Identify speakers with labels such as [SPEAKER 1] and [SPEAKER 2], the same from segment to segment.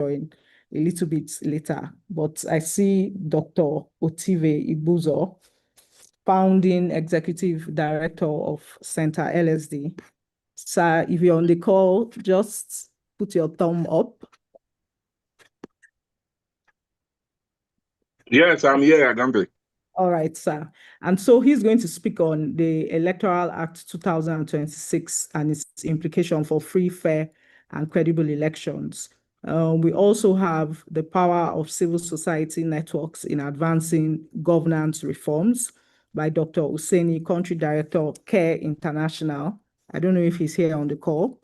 [SPEAKER 1] join a little bit later. But I see Dr. Otive Ibuzo, founding executive director of Center LSD. Sir, if you're on the call, just put your thumb up.
[SPEAKER 2] Yes, I'm here, Agambe.
[SPEAKER 1] All right, sir. And so he's going to speak on the Electoral Act 2026 and its implication for free, fair, and credible elections. We also have the power of civil society networks in advancing governance reforms by Dr. Hussaini, Country Director of CARE International. I don't know if he's here on the call.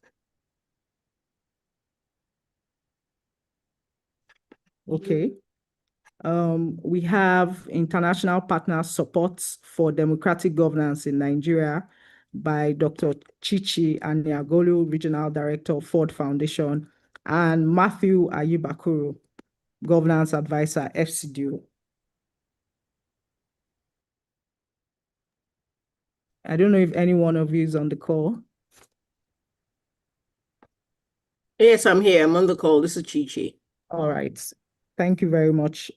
[SPEAKER 1] Okay. We have international partner support for democratic governance in Nigeria by Dr. Chichi Aniagolu, Regional Director of Ford Foundation, and Matthew Ayibakuru, Governance Advisor, FCDU. I don't know if any one of you is on the call.
[SPEAKER 3] Yes, I'm here. I'm on the call. This is Chichi.
[SPEAKER 1] All right. Thank you very much.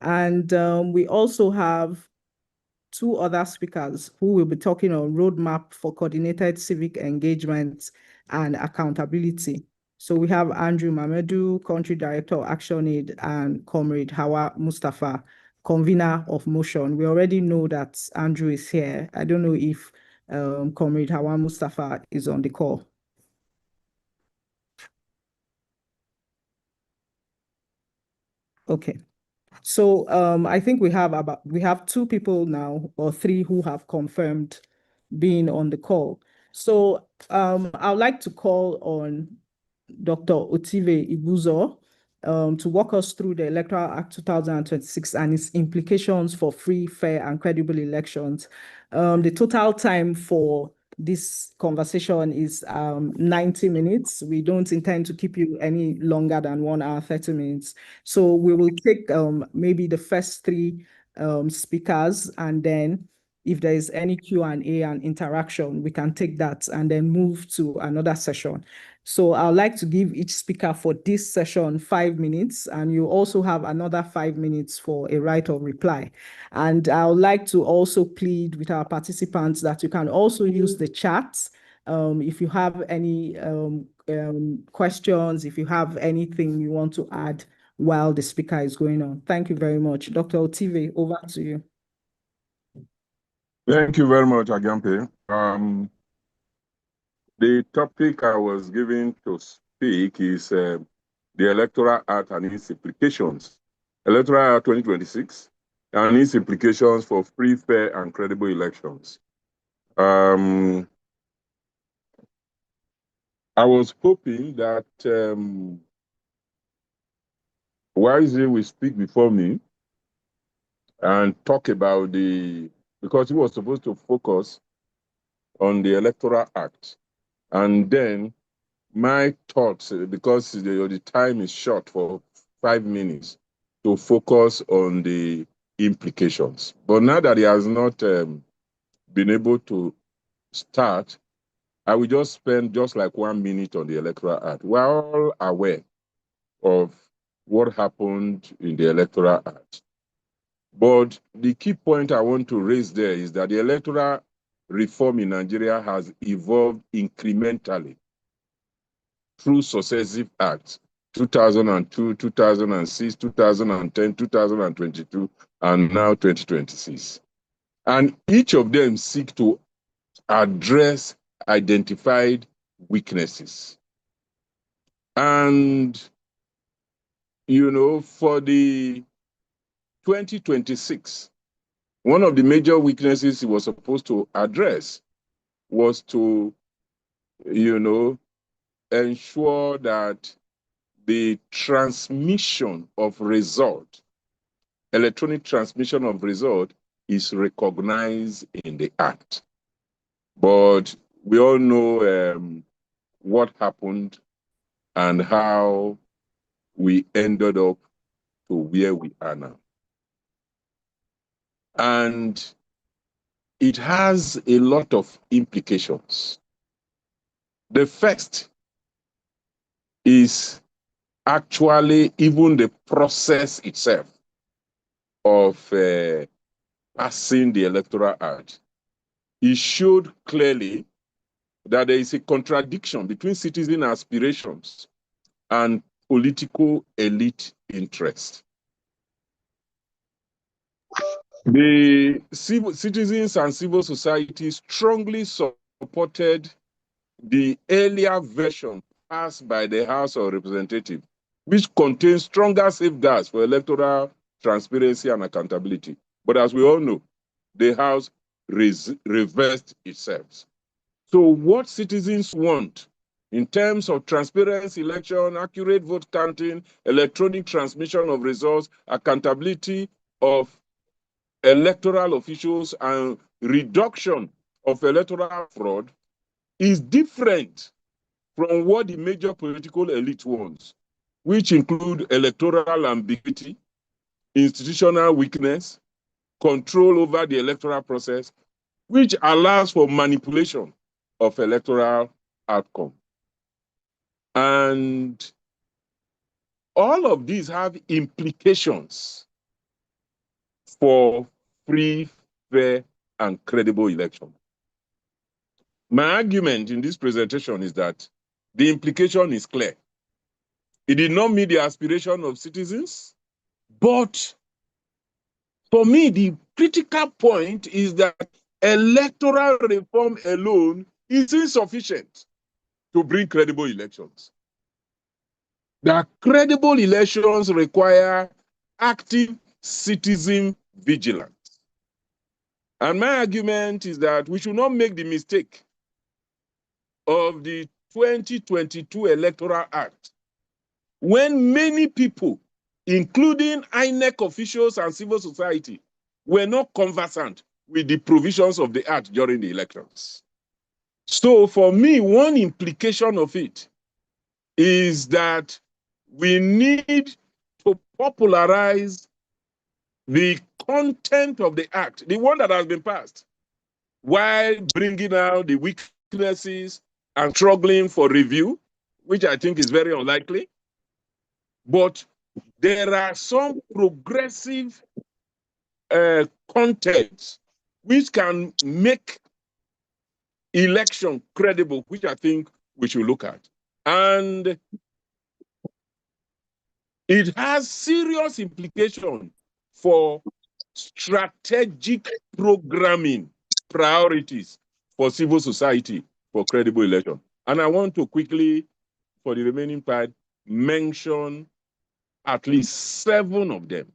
[SPEAKER 1] And we also have two other speakers who will be talking on roadmap for coordinated civic engagement and accountability. So we have Andrew Mamedu, Country Director of ActionAid, and Comrade Hawa Mustafa, convener of Motion. We already know that Andrew is here. I don't know if Comrade Hawa Mustafa is on the call. Okay. So I think we have two people now, or three, who have confirmed being on the call. So I would like to call on Dr. Otive Ibuzo to walk us through the Electoral Act 2026 and its implications for free, fair, and credible elections. The total time for this conversation is 90 minutes. We don't intend to keep you any longer than 1 hour, 30 minutes. So we will take maybe the first three speakers, and then if there is any Q&A and interaction, we can take that and then move to another session. So I'd like to give each speaker for this session 5 minutes, and you also have another 5 minutes for a right of reply. And I would like to also plead with our participants that you can also use the chat if you have any questions, if you have anything you want to add while the speaker is going on. Thank you very much. Dr. Otive, over to you.
[SPEAKER 2] Thank you very much, Agambe. The topic I was given to speak is the Electoral Act and its implications. Electoral Act 2026 and its implications for free, fair, and credible elections. I was hoping that Wisely will speak before me and talk about because he was supposed to focus on the Electoral Act. And then my thoughts, because the time is short for 5 minutes, to focus on the implications. But now that he has not been able to start, I will just spend just like 1 minute on the Electoral Act. We're all aware of what happened in the Electoral Act. But the key point I want to raise there is that the electoral reform in Nigeria has evolved incrementally through successive acts, 2002, 2006, 2010, 2022, and now 2026. And each of them seek to address identified weaknesses. And, you know, for the 2026, one of the major weaknesses he was supposed to address was to, you know, ensure that the transmission of result, electronic transmission of result, is recognized in the act. But we all know what happened and how we ended up to where we are now. And it has a lot of implications. The first is actually even the process itself of passing the Electoral Act, it showed clearly that there is a contradiction between citizen aspirations and political elite interest. The citizens and civil society strongly supported the earlier version passed by the House of Representatives, which contains stronger safeguards for electoral transparency and accountability. But as we all know, the House reversed itself. So what citizens want in terms of transparent election, accurate vote counting, electronic transmission of results, accountability of electoral officials, and reduction of electoral fraud is different from what the major political elite wants, which include electoral ambiguity, institutional weakness, control over the electoral process, which allows for manipulation of electoral outcome. And all of these have implications for free, fair, and credible election. My argument in this presentation is that the implication is clear. It did not meet the aspiration of citizens, but for me, the critical point is that electoral reform alone is insufficient to bring credible elections. The credible elections require active citizen vigilance. And my argument is that we should not make the mistake of the 2022 Electoral Act, when many people, including INEC officials and civil society, were not conversant with the provisions of the Act during the elections. So for me, one implication of it is that we need to popularize the content of the Act, the one that has been passed, while bringing out the weaknesses and struggling for review, which I think is very unlikely. But there are some progressive contents which can make election credible, which I think we should look at. And it has serious implications for strategic programming priorities for civil society for credible election. And I want to quickly, for the remaining part, mention at least 7 of them.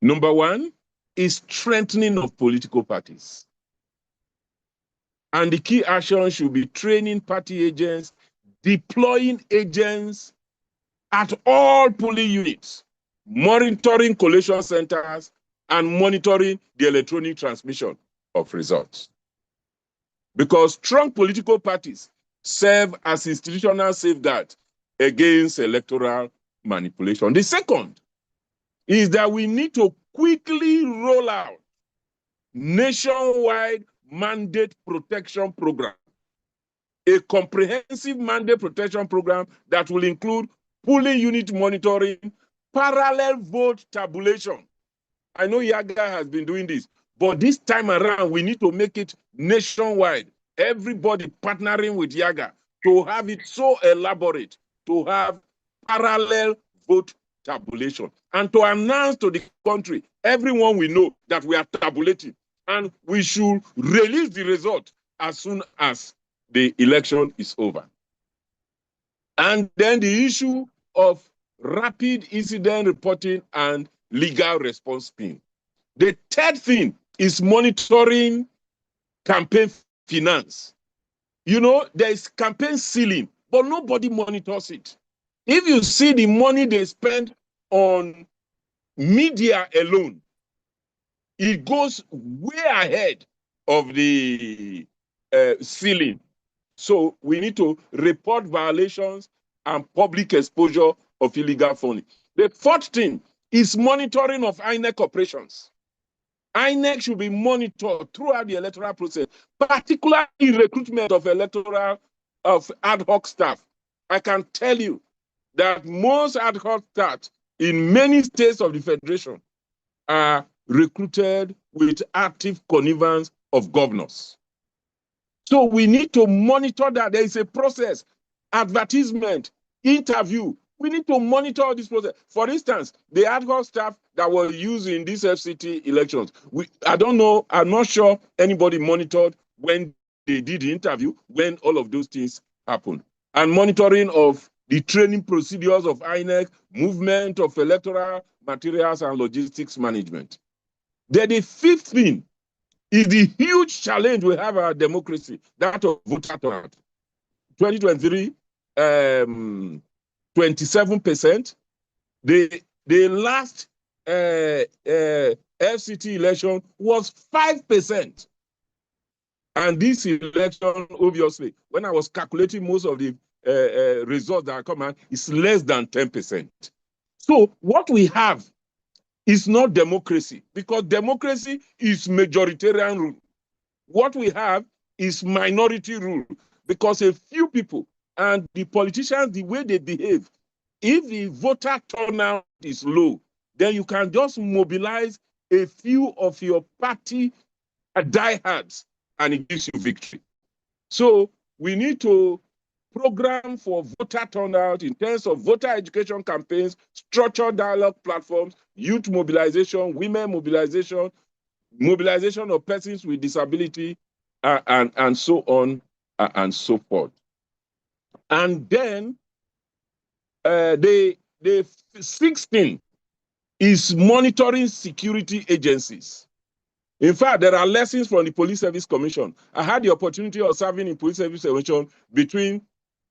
[SPEAKER 2] Number 1 is strengthening of political parties. And the key action should be training party agents, deploying agents at all polling units, monitoring collation centers, and monitoring the electronic transmission of results. Because strong political parties serve as institutional safeguards against electoral manipulation. The second is that we need to quickly roll out nationwide mandate protection program, a comprehensive mandate protection program that will include polling unit monitoring, parallel vote tabulation. I know Yaga has been doing this, but this time around, we need to make it nationwide. Everybody partnering with Yaga to have it so elaborate, to have parallel vote tabulation, and to announce to the country, everyone we know that we are tabulating, and we should release the result as soon as the election is over. And then the issue of rapid incident reporting and legal response team. The third thing is monitoring campaign finance. You know, there is campaign ceiling, but nobody monitors it. If you see the money they spend on media alone, it goes way ahead of the ceiling. So we need to report violations and public exposure of illegal funding. The fourth thing is monitoring of INEC operations. INEC should be monitored throughout the electoral process, particularly recruitment of ad hoc staff I can tell you that most ad hoc staff in many states of the Federation are recruited with active connivance of governors. So we need to monitor that. There is a process, advertisement, interview. We need to monitor all this process. For instance, the ad hoc staff that were used in these FCT elections, I don't know, I'm not sure anybody monitored when they did the interview, when all of those things happened. And monitoring of the training procedures of INEC, movement of electoral materials and logistics management. Then the fifth thing is the huge challenge we have our democracy, that of voter turnout. 2023, 27%. The last FCT election was 5%. And this election, obviously, when I was calculating most of the results that come out, is less than 10%. So what we have is not democracy, because democracy is majoritarian rule. What we have is minority rule, because a few people and the politicians, the way they behave, if the voter turnout is low, then you can just mobilize a few of your party diehards and it gives you victory. So we need to program for voter turnout in terms of voter education campaigns, structured dialogue platforms, youth mobilization, women mobilization, mobilization of persons with disability, and so on and so forth. And then the 16th is monitoring security agencies. In fact, there are lessons from the Police Service Commission. I had the opportunity of serving in Police Service Commission between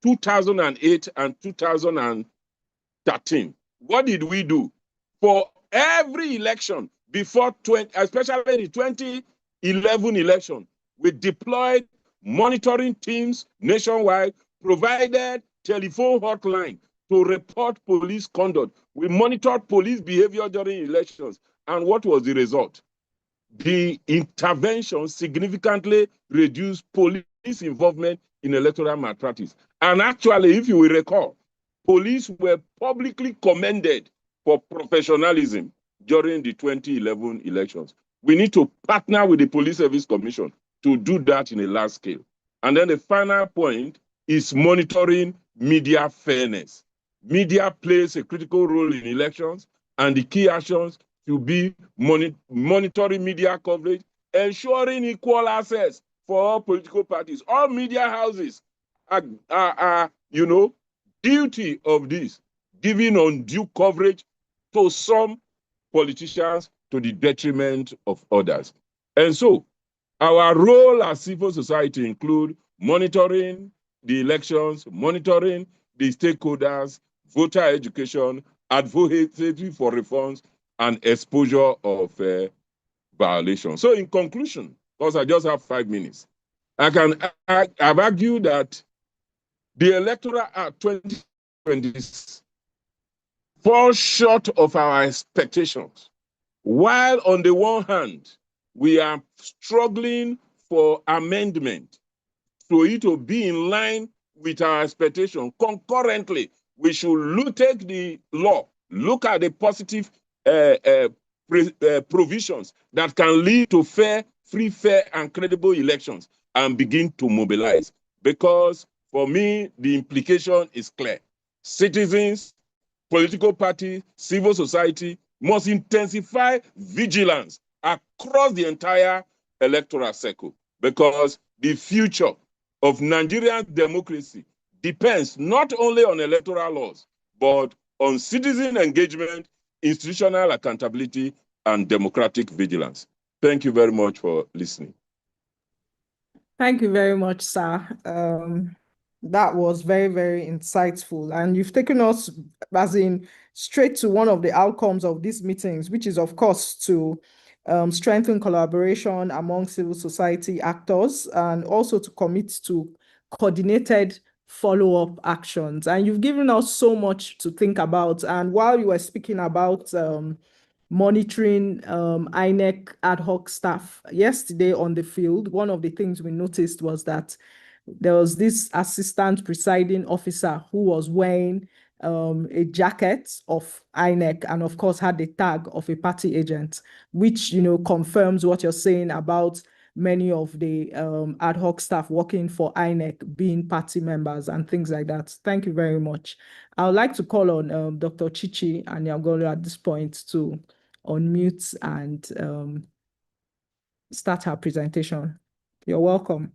[SPEAKER 2] 2008 and 2013. What did we do? For every election before especially the 2011 election, we deployed monitoring teams nationwide, provided telephone hotline to report police conduct. We monitored police behavior during elections. And what was the result? The intervention significantly reduced police involvement in electoral malpractice. And actually, if you will recall, police were publicly commended for professionalism during the 2011 elections. We need to partner with the Police Service Commission to do that in a large scale. And then the final point is monitoring media fairness. Media plays a critical role in elections, and the key actions to be monitoring media coverage, ensuring equal access for all political parties. All media houses are guilty of this, giving undue coverage to some politicians to the detriment of others. And so our role as civil society include monitoring the elections, monitoring the stakeholders, voter education, advocacy for reforms, and exposure of violations. So in conclusion, because I just have 5 minutes, I've argued that the Electoral Act 2020 falls short of our expectations. While on the one hand, we are struggling for amendment so it will be in line with our expectation. Concurrently, we should take the law, look at the positive provisions that can lead to fair, free, fair, and credible elections and begin to mobilize. Because for me, the implication is clear. Citizens, political parties, civil society must intensify vigilance across the entire electoral cycle, because the future of Nigerian democracy depends not only on electoral laws, but on citizen engagement, institutional accountability, and democratic vigilance. Thank you very much for listening.
[SPEAKER 1] Thank you very much, sir. That was very, very insightful. And you've taken us, as in, straight to one of the outcomes of these meetings, which is, of course, to strengthen collaboration among civil society actors and also to commit to coordinated follow-up actions. And you've given us so much to think about. And while you were speaking about monitoring INEC ad hoc staff yesterday on the field, one of the things we noticed was that there was this assistant presiding officer who was wearing a jacket of INEC and of course had the tag of a party agent, which, confirms what you're saying about many of the ad hoc staff working for INEC being party members and things like that. Thank you very much. I would like to call on Dr. Chichi Anyagolu at this point to unmute and start her presentation. You're welcome.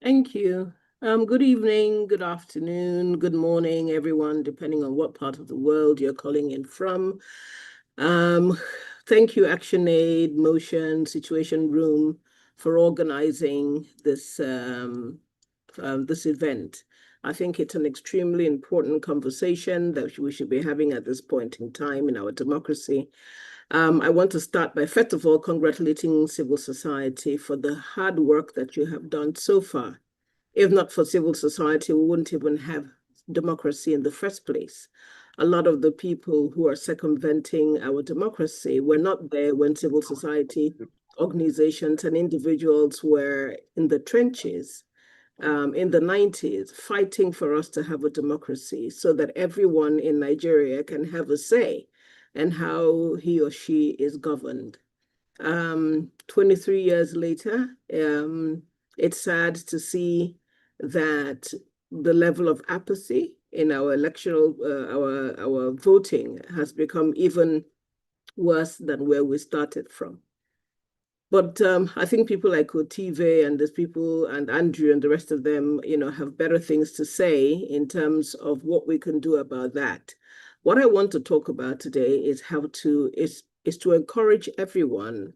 [SPEAKER 3] Thank you. Good evening, good afternoon, good morning, everyone, depending on what part of the world you're calling in from. Thank you, ActionAid, Motion, Situation Room, for organizing this, this event. I think it's an extremely important conversation that we should be having at this point in time in our democracy. I want to start by, first of all, congratulating civil society for the hard work that you have done so far. If not for civil society, we wouldn't even have democracy in the first place. A lot of the people who are circumventing our democracy were not there when civil society organizations and individuals were in the trenches in the 90s, fighting for us to have a democracy so that everyone in Nigeria can have a say in how he or she is governed. 23 years later, it's sad to see that the level of apathy in our electoral, our voting has become even worse than where we started from. But I think people like Otive and there's people and Andrew and the rest of them, have better things to say in terms of what we can do about that. What I want to talk about today is how to encourage everyone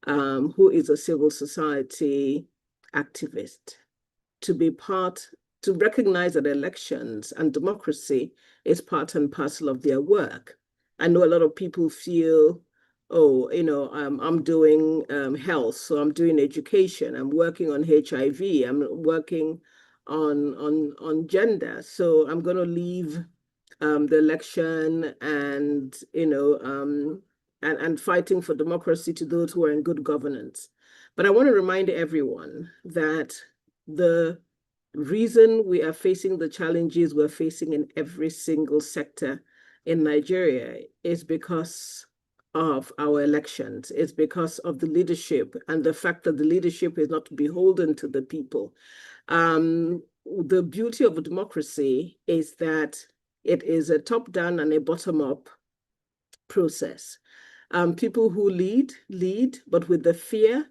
[SPEAKER 3] who is a civil society activist to be to recognize that elections and democracy is part and parcel of their work. I know a lot of people feel, oh, I'm doing health, so I'm doing education, I'm working on HIV, I'm working on gender, so I'm going to leave the election and, and fighting for democracy to those who are in good governance. But I want to remind everyone that the reason we are facing the challenges we're facing in every single sector in Nigeria is because of our elections. It's because of the leadership and the fact that the leadership is not beholden to the people. The beauty of a democracy is that it is a top-down and a bottom-up process. People who lead, but with the fear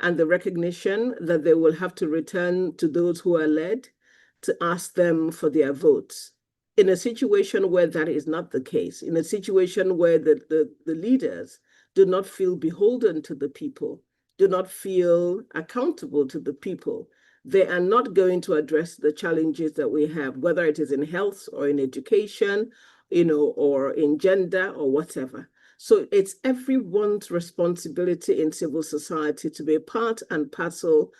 [SPEAKER 3] and the recognition that they will have to return to those who are led to ask them for their votes. In a situation where that is not the case, in a situation where the leaders do not feel beholden to the people, do not feel accountable to the people, they are not going to address the challenges that we have, whether it is in health or in education, or in gender or whatever. So it's everyone's responsibility in civil society to be part and parcel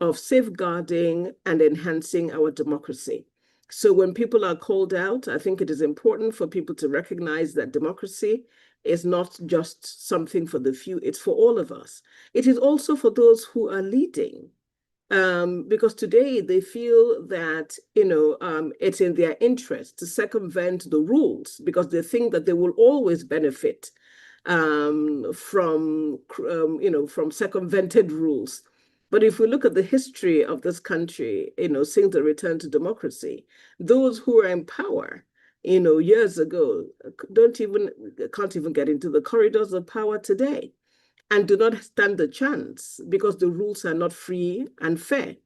[SPEAKER 3] of safeguarding and enhancing our democracy. So when people are called out, I think it is important for people to recognize that democracy is not just something for the few, it's for all of us. It is also for those who are leading. Because today they feel that, it's in their interest to circumvent the rules because they think that they will always benefit from circumvented rules. But if we look at the history of this country, since the return to democracy, those who are in power, years ago, can't even get into the corridors of power today and do not stand a chance because the rules are not free and fair.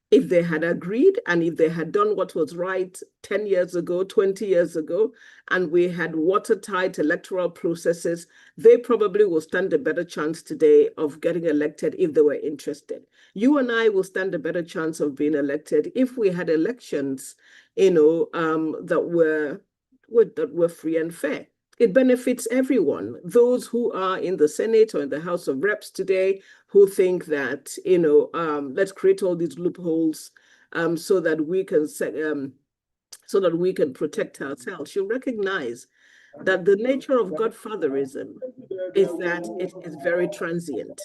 [SPEAKER 3] If they had agreed and if they had done what was right 10 years ago, 20 years ago, and we had watertight electoral processes, they probably will stand a better chance today of getting elected if they were interested. You and I will stand a better chance of being elected if we had elections, that were free and fair. It benefits everyone. Those who are in the Senate or in the House of Reps today who think that, let's create all these loopholes so that we can protect ourselves. You recognize that the nature of godfatherism is that it is very transient.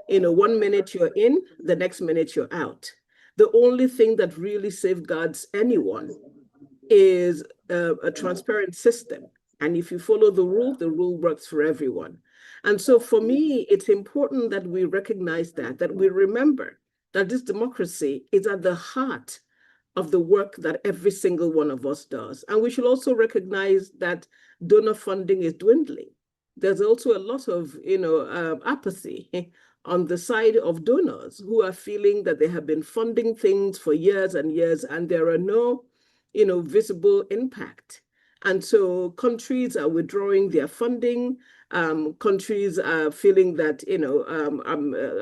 [SPEAKER 3] 1 minute you're in, the next minute you're out. The only thing that really safeguards anyone is a transparent system. And if you follow the rule works for everyone. And so for me, it's important that we recognize that we remember that this democracy is at the heart of the work that every single one of us does. And we should also recognize that donor funding is dwindling. There's also a lot of, apathy on the side of donors who are feeling that they have been funding things for years and years, and there are no, visible impact. And so countries are withdrawing their funding. Countries are feeling that,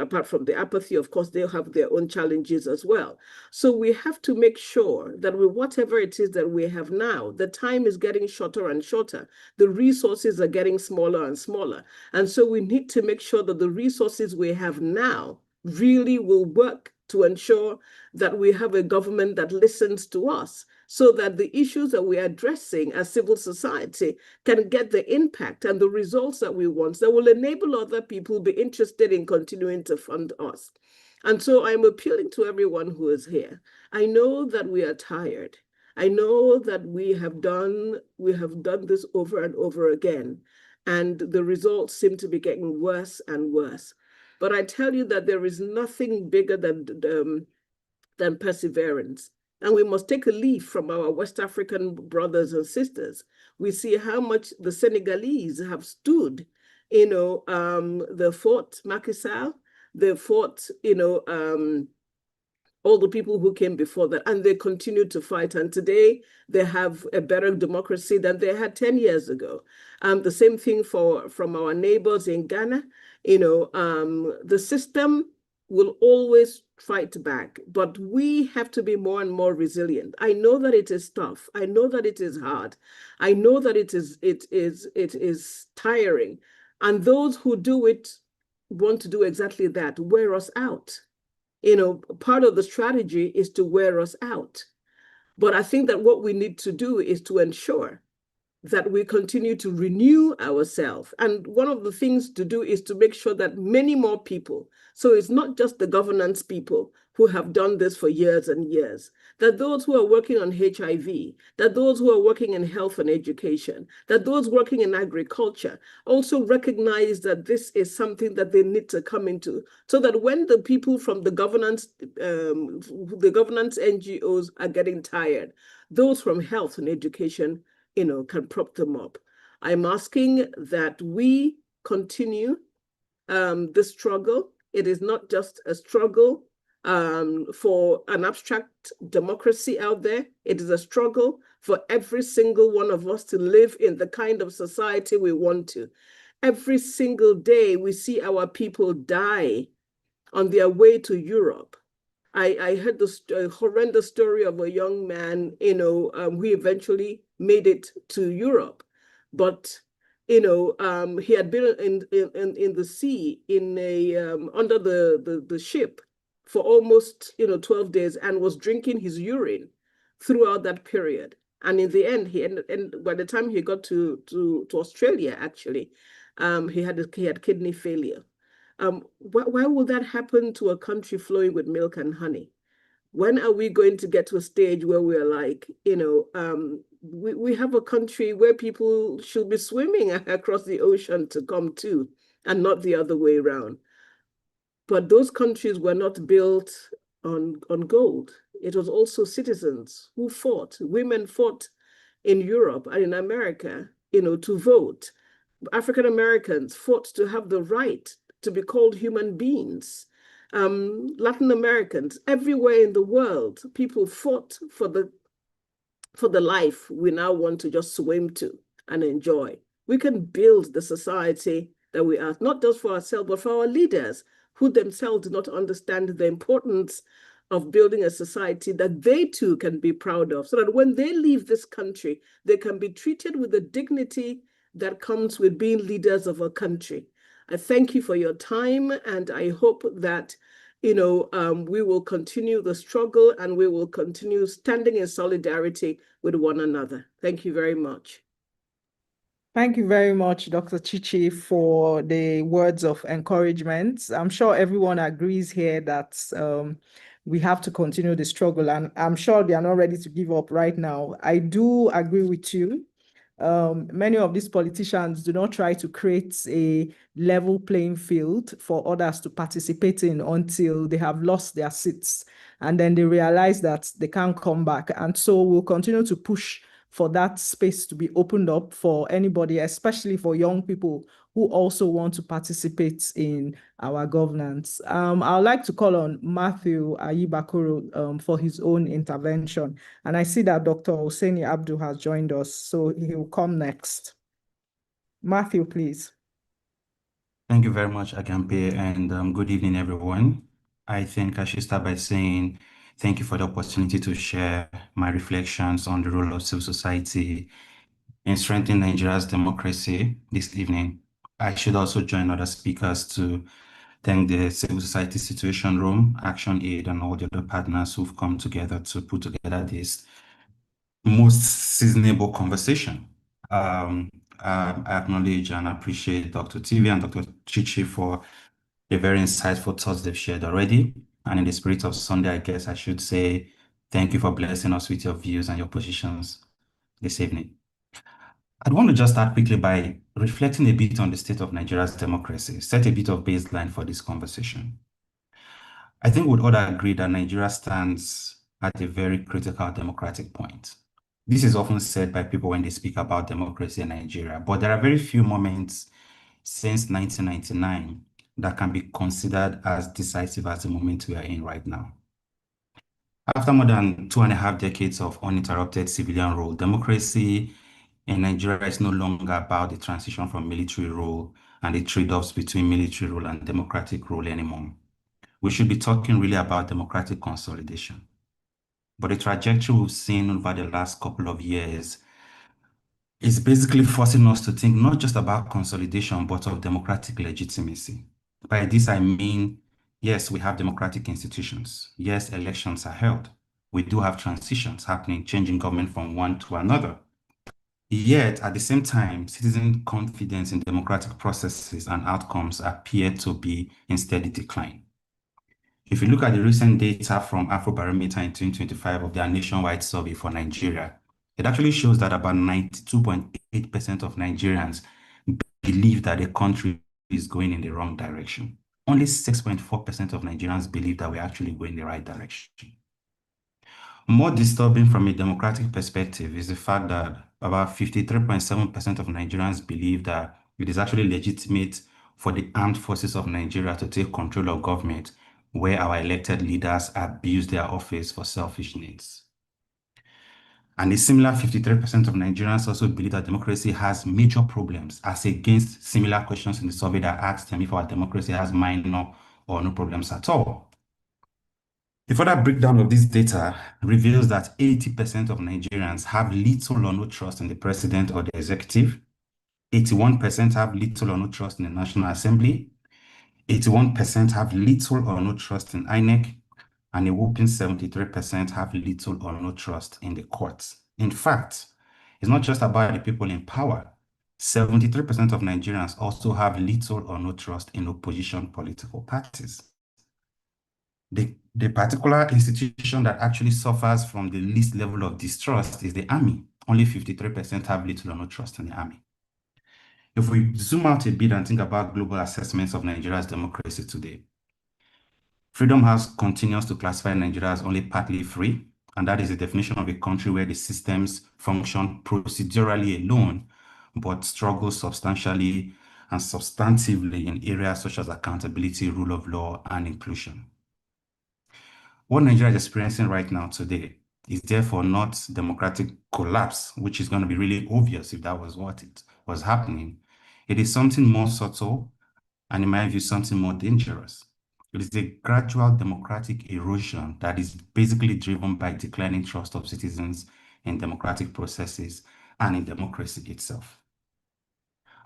[SPEAKER 3] apart from the apathy, of course, they'll have their own challenges as well. So we have to make sure that with whatever it is that we have now, the time is getting shorter and shorter. The resources are getting smaller and smaller. And so we need to make sure that the resources we have now really will work to ensure that we have a government that listens to us, so that the issues that we're addressing as civil society can get the impact and the results that we want, that will enable other people to be interested in continuing to fund us. And so I'm appealing to everyone who is here. I know that we are tired. I know that we have done this over and over again, and the results seem to be getting worse and worse. But I tell you that there is nothing bigger than perseverance. And we must take a leaf from our West African brothers and sisters. We see how much the Senegalese have stood, the Fort Macky Sall, the Fort, all the people who came before that, and they continue to fight. And today they have a better democracy than they had 10 years ago. The same thing from our neighbors in Ghana. The system will always fight back, but we have to be more and more resilient. I know that it is tough. I know that it is hard. I know that it is tiring. And those who do it want to do exactly that, wear us out. Part of the strategy is to wear us out. But I think that what we need to do is to ensure that we continue to renew ourselves. And one of the things to do is to make sure that many more people, so it's not just the governance people who have done this for years and years, that those who are working on HIV, that those who are working in health and education, that those working in agriculture also recognize that this is something that they need to come into, so that when the people from the governance NGOs are getting tired, those from health and education can prop them up. I'm asking that we continue this struggle. It is not just a struggle for an abstract democracy out there. It is a struggle for every single one of us to live in the kind of society we want to. Every single day we see our people die on their way to Europe. I heard the horrendous story of a young man, who eventually made it to Europe, but he had been in the sea under the ship for almost 12 days and was drinking his urine throughout that period. And in the end, and by the time he got to Australia, actually, he had kidney failure. Why would that happen to a country flowing with milk and honey? When are we going to get to a stage where we're like, we have a country where people should be swimming across the ocean to come to, and not the other way around? But those countries were not built on gold. It was also citizens who fought. Women fought in Europe and in America, to vote. African Americans fought to have the right to be called human beings. Latin Americans, everywhere in the world, people fought for the life we now want to just swim to and enjoy. We can build the society that we are, not just for ourselves, but for our leaders, who themselves do not understand the importance of building a society that they too can be proud of, so that when they leave this country, they can be treated with the dignity that comes with being leaders of a country. I thank you for your time, and I hope that we will continue the struggle and we will continue standing in solidarity with one another. Thank you very much.
[SPEAKER 1] Thank you very much, Dr. Chichi, for the words of encouragement. I'm sure everyone agrees here that we have to continue the struggle. And I'm sure they are not ready to give up right now. I do agree with you. Many of these politicians do not try to create a level playing field for others to participate in until they have lost their seats. And then they realize that they can't come back. And so we'll continue to push for that space to be opened up for anybody, especially for young people who also want to participate in our governance. I'd like to call on Matthew Ayibakuro for his own intervention. And I see that Dr. Hosseini Abdu has joined us, so he will come next. Matthew, please.
[SPEAKER 4] Thank you very much, Agampe, and good evening, everyone. I think I should start by saying thank you for the opportunity to share my reflections on the role of civil society in strengthening Nigeria's democracy this evening. I should also join other speakers to thank the Civil Society Situation Room, Action Aid, and all the other partners who've come together to put together this most seasonable conversation. I acknowledge and appreciate Dr. TV and Dr. Chichi for the very insightful thoughts they've shared already. And in the spirit of Sunday, I guess I should say thank you for blessing us with your views and your positions this evening. I'd want to just start quickly by reflecting a bit on the state of Nigeria's democracy, set a bit of baseline for this conversation. I think we'd all agree that Nigeria stands at a very critical democratic point. This is often said by people when they speak about democracy in Nigeria, but there are very few moments since 1999 that can be considered as decisive as the moment we are in right now. After more than 2.5 decades of uninterrupted civilian rule, democracy in Nigeria is no longer about the transition from military rule and the trade-offs between military rule and democratic rule anymore. We should be talking really about democratic consolidation. But the trajectory we've seen over the last couple of years is basically forcing us to think not just about consolidation, but of democratic legitimacy. By this, I mean, yes, we have democratic institutions. Yes, elections are held. We do have transitions happening, changing government from one to another. Yet, at the same time, citizen confidence in democratic processes and outcomes appear to be in steady decline. If you look at the recent data from Afrobarometer in 2025 of their nationwide survey for Nigeria, it actually shows that about 92.8% of Nigerians believe that the country is going in the wrong direction. Only 6.4% of Nigerians believe that we're actually going in the right direction. More disturbing from a democratic perspective is the fact that about 53.7% of Nigerians believe that it is actually legitimate for the armed forces of Nigeria to take control of government where our elected leaders abuse their office for selfish needs. And a similar 53% of Nigerians also believe that democracy has major problems, as against similar questions in the survey that asked them if our democracy has minor or no problems at all. The further breakdown of this data reveals that 80% of Nigerians have little or no trust in the president or the executive. 81% have little or no trust in the National Assembly. 81% have little or no trust in INEC, and a whopping 73% have little or no trust in the courts. In fact, it's not just about the people in power. 73% of Nigerians also have little or no trust in opposition political parties. The particular institution that actually suffers from the least level of distrust is the army. Only 53% have little or no trust in the army. If we zoom out a bit and think about global assessments of Nigeria's democracy today, Freedom House continues to classify Nigeria as only partly free, and that is the definition of a country where the systems function procedurally alone, but struggle substantially and substantively in areas such as accountability, rule of law, and inclusion. What Nigeria is experiencing right now today is therefore not democratic collapse, which is going to be really obvious if that was what it was happening. It is something more subtle, and in my view, something more dangerous. It is a gradual democratic erosion that is basically driven by declining trust of citizens in democratic processes and in democracy itself.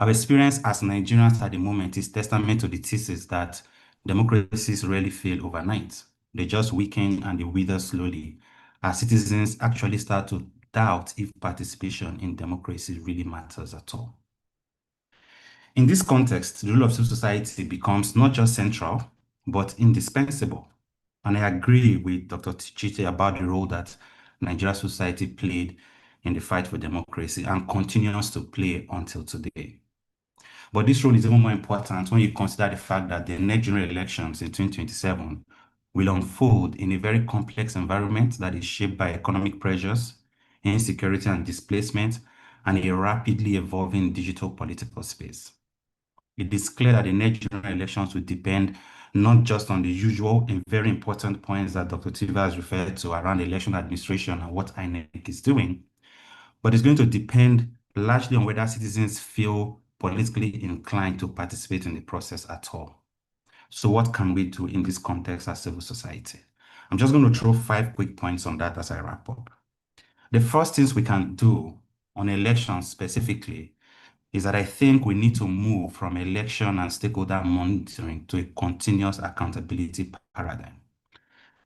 [SPEAKER 4] Our experience as Nigerians at the moment is testament to the thesis that democracies rarely fail overnight. They just weaken and they wither slowly as citizens actually start to doubt if participation in democracy really matters at all. In this context, the role of civil society becomes not just central, but indispensable. And I agree with Dr. Chite about the role that Nigeria society played in the fight for democracy and continues to play until today. But this role is even more important when you consider the fact that the next general elections in 2027 will unfold in a very complex environment that is shaped by economic pressures, insecurity and displacement, and a rapidly evolving digital political space. It is clear that the next general elections will depend not just on the usual and very important points that Dr. Tiva has referred to around election administration and what INEC is doing, but it's going to depend largely on whether citizens feel politically inclined to participate in the process at all. So what can we do in this context as civil society? I'm just going to throw 5 quick points on that as I wrap up. The first things we can do on elections specifically is that I think we need to move from election and stakeholder monitoring to a continuous accountability paradigm.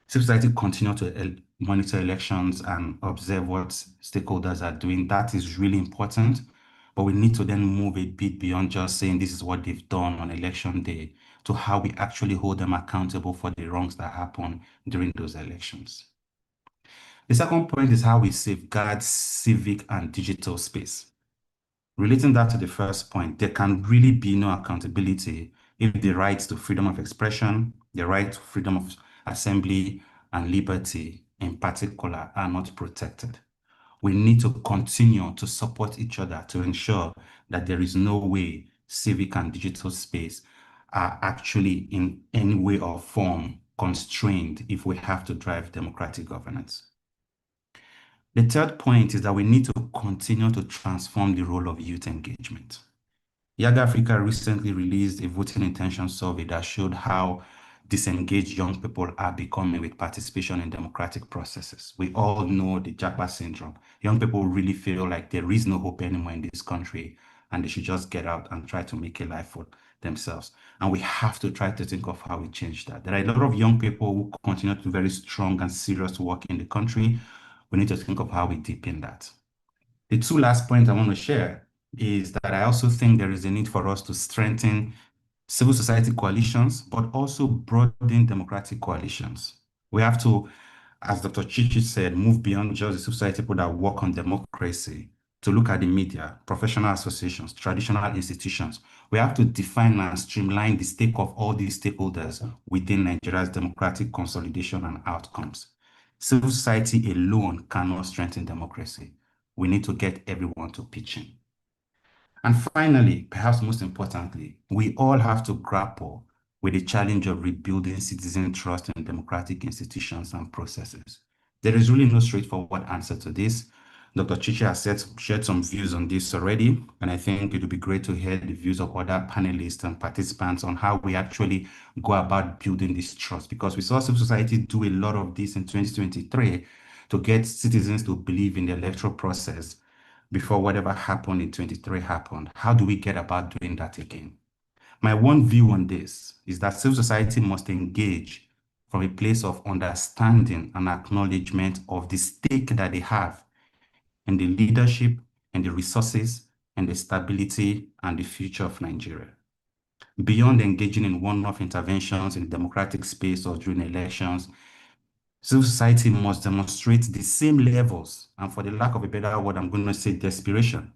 [SPEAKER 4] Civil society continue to monitor elections and observe what stakeholders are doing. That is really important, but we need to then move a bit beyond just saying this is what they've done on election day to how we actually hold them accountable for the wrongs that happen during those elections. The second point is how we safeguard civic and digital space. Relating that to the first point, there can really be no accountability if the rights to freedom of expression, the right to freedom of assembly, and liberty in particular are not protected. We need to continue to support each other to ensure that there is no way civic and digital space are actually in any way or form constrained if we have to drive democratic governance. The third point is that we need to continue to transform the role of youth engagement. YAG Africa recently released a voting intention survey that showed how disengaged young people are becoming with participation in democratic processes. We all know the Japa syndrome. Young people really feel like there is no hope anymore in this country and they should just get out and try to make a life for themselves. And we have to try to think of how we change that. There are a lot of young people who continue to do very strong and serious work in the country. We need to think of how we deepen that. The two last points I want to share is that I also think there is a need for us to strengthen civil society coalitions, but also broaden democratic coalitions. We have to, as Dr. Chichi said, move beyond just the civil society people that work on democracy to look at the media, professional associations, traditional institutions. We have to define and streamline the stake of all these stakeholders within Nigeria's democratic consolidation and outcomes. Civil society alone cannot strengthen democracy. We need to get everyone to pitch in. And finally, perhaps most importantly, we all have to grapple with the challenge of rebuilding citizen trust in democratic institutions and processes. There is really no straightforward answer to this. Dr. Chichi has shared some views on this already, and I think it would be great to hear the views of other panelists and participants on how we actually go about building this trust, because we saw civil society do a lot of this in 2023 to get citizens to believe in the electoral process before whatever happened in 23 happened. How do we get about doing that again? My one view on this is that civil society must engage from a place of understanding and acknowledgement of the stake that they have in the leadership and the resources and the stability and the future of Nigeria. Beyond engaging in one-off interventions in the democratic space or during elections, civil society must demonstrate the same levels, and for the lack of a better word, I'm going to say desperation.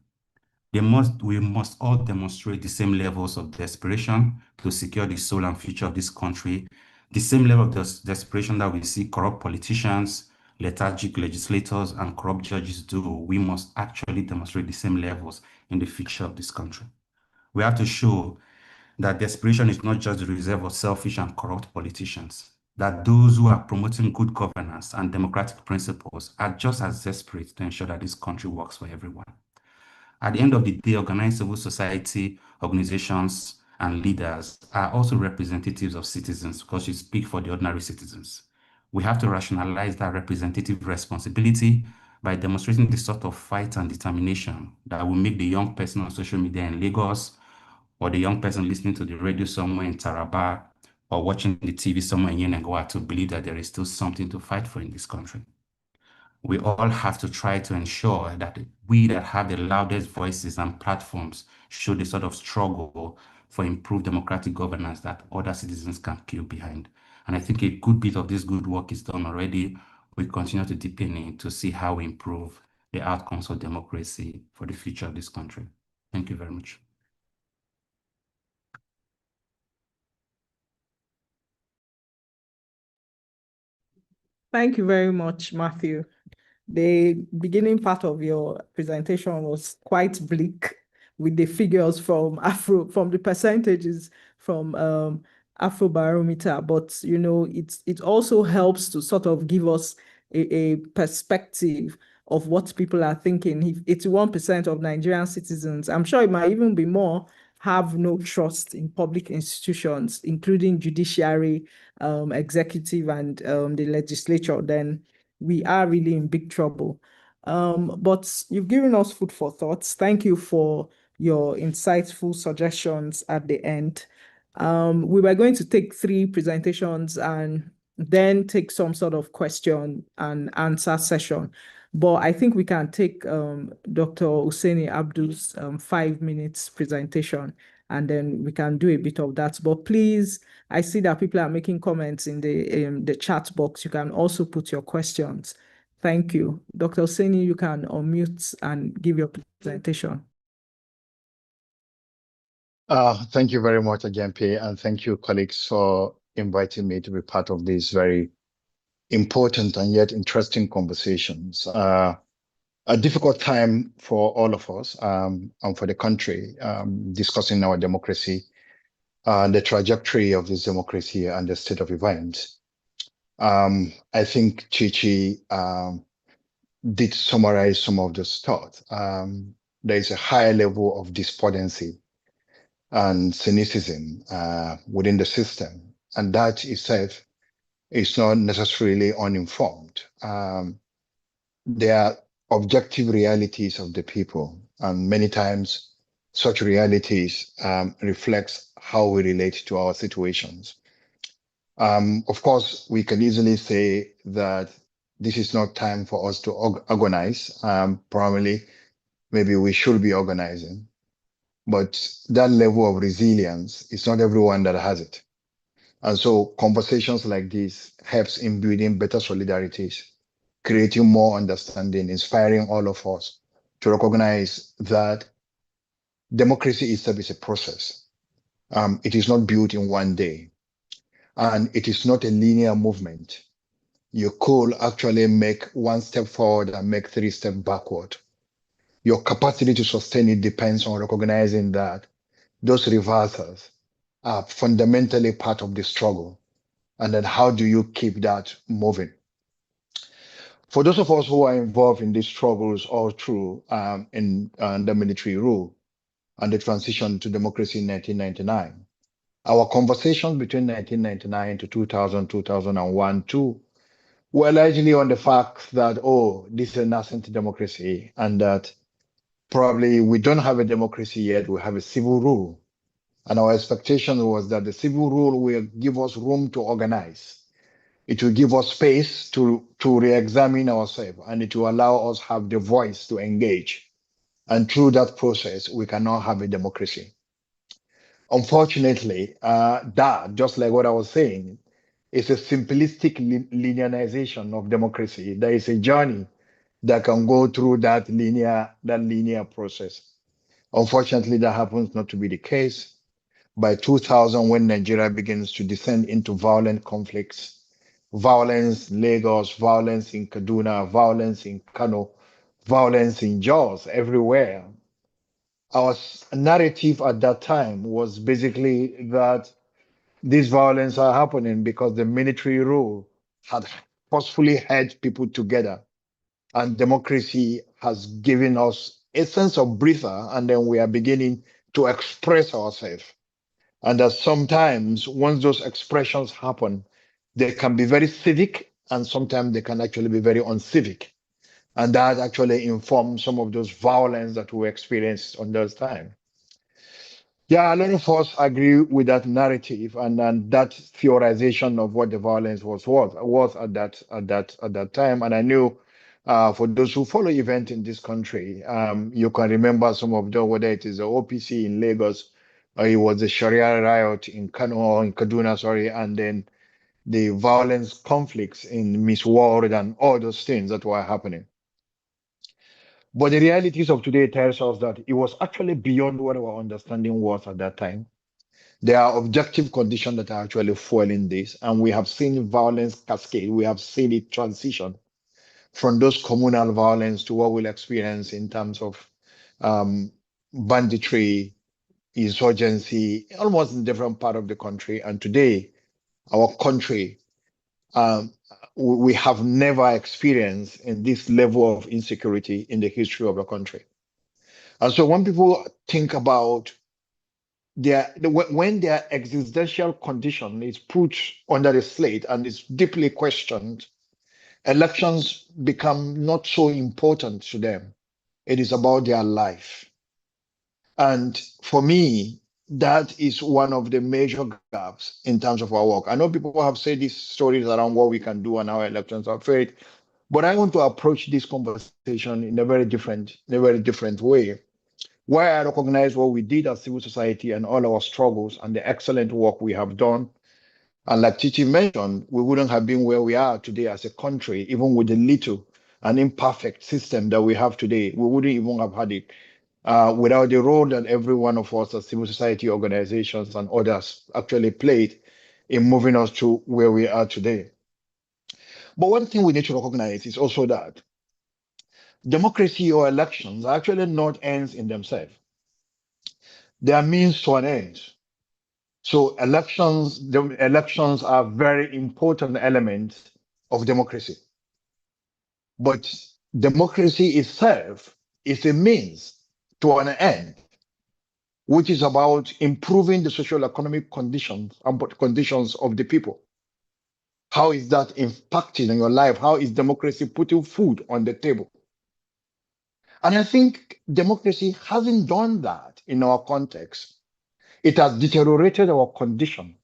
[SPEAKER 4] We must all demonstrate the same levels of desperation to secure the soul and future of this country, the same level of desperation that we see corrupt politicians, lethargic legislators, and corrupt judges do. We must actually demonstrate the same levels in the future of this country. We have to show that desperation is not just the reserve of selfish and corrupt politicians, that those who are promoting good governance and democratic principles are just as desperate to ensure that this country works for everyone. At the end of the day, organized civil society organizations and leaders are also representatives of citizens because you speak for the ordinary citizens. We have to rationalize that representative responsibility by demonstrating the sort of fight and determination that will make the young person on social media in Lagos, or the young person listening to the radio somewhere in Taraba, or watching the TV somewhere in Yenagoa to believe that there is still something to fight for in this country. We all have to try to ensure that we that have the loudest voices and platforms show the sort of struggle for improved democratic governance that other citizens can queue behind. And I think a good bit of this good work is done already. We continue to deepen it to see how we improve the outcomes of democracy for the future of this country. Thank you very much.
[SPEAKER 1] Thank you very much, Matthew. The beginning part of your presentation was quite bleak with the figures from the percentages from Afrobarometer, but you know, it also helps to sort of give us a perspective of what people are thinking. If 81% of Nigerian citizens, I'm sure it might even be more, have no trust in public institutions, including judiciary, executive, and the legislature, then we are really in big trouble. But you've given us food for thoughts. Thank you for your insightful suggestions at the end. We were going to take 3 presentations and then take some sort of question and answer session. But I think we can take Dr. Hussaini Abdul's 5 minutes presentation, and then we can do a bit of that. But please, I see that people are making comments in the chat box. You can also put your questions. Thank you. Dr. Hussaini, you can unmute and give your presentation.
[SPEAKER 5] Thank you very much again, P, and thank you, colleagues, for inviting me to be part of these very important and yet interesting conversations. A difficult time for all of us and for the country, discussing our democracy, the trajectory of this democracy and the state of events. I think Chichi did summarize some of those thoughts. There is a high level of despondency and cynicism within the system, and that itself is not necessarily uninformed. There are objective realities of the people, and many times such realities reflects how we relate to our situations. Of course, we can easily say that this is not time for us to organize. Probably, maybe we should be organizing, but that level of resilience is not everyone that has it. And so conversations like this helps in building better solidarities, creating more understanding, inspiring all of us to recognize that democracy itself is a process. It is not built in one day, and it is not a linear movement. You could actually make 1 step forward and make 3 steps backward. Your capacity to sustain it depends on recognizing that those reversals are fundamentally part of the struggle. And then how do you keep that moving? For those of us who are involved in these struggles all through in the military rule and the transition to democracy in 1999, our conversations between 1999 to 2000, 2001, too, were largely on the fact that, oh, this is a nascent democracy, and that probably we don't have a democracy yet, we have a civil rule. And our expectation was that the civil rule will give us room to organize. It will give us space to re-examine ourselves, and it will allow us have the voice to engage. And through that process, we can now have a democracy. Unfortunately, that, just like what I was saying, is a simplistic linearization of democracy. There is a journey that can go through that linear process. Unfortunately, that happens not to be the case. By 2000, when Nigeria begins to descend into violent conflicts, violence in Lagos, violence in Kaduna, violence in Kano, violence in Jos, everywhere. Our narrative at that time was basically that these violence are happening because the military rule had forcefully held people together, and democracy has given us a sense of breather, and then we are beginning to express ourselves. And that sometimes once those expressions happen, they can be very civic, and sometimes they can actually be very uncivic. And that actually informs some of those violence that we experienced on those time. Yeah, a lot of us agree with that narrative and that theorization of what the violence was at that time. And I knew for those who follow events in this country, you can remember some of them, whether it is the OPC in Lagos, or it was the Sharia riot in Kano, in Kaduna, sorry, and then the violence, conflicts in Miss World and all those things that were happening. But the realities of today tells us that it was actually beyond what our understanding was at that time. There are objective conditions that are actually fueling this, and we have seen violence cascade. We have seen it transition from those communal violence to what we'll experience in terms of banditry, insurgency, almost in different part of the country. And today, our country, we have never experienced in this level of insecurity in the history of the country. And so when people think about when their existential condition is put under the slate and is deeply questioned, elections become not so important to them. It is about their life. And for me, that is one of the major gaps in terms of our work. I know people have said these stories around what we can do on our elections are fair, but I want to approach this conversation in a very different way, where I recognize what we did as civil society and all our struggles and the excellent work we have done. And like Titi mentioned, we wouldn't have been where we are today as a country, even with the little and imperfect system that we have today. We wouldn't even have had it without the role that every one of us as civil society organizations and others actually played in moving us to where we are today. But one thing we need to recognize is also that democracy or elections are actually not ends in themselves. They are means to an end. So elections are very important element of democracy. But democracy itself is a means to an end, which is about improving the social economic conditions of the people. How is that impacting on your life? How is democracy putting food on the table? And I think democracy hasn't done that in our context. It has deteriorated our condition.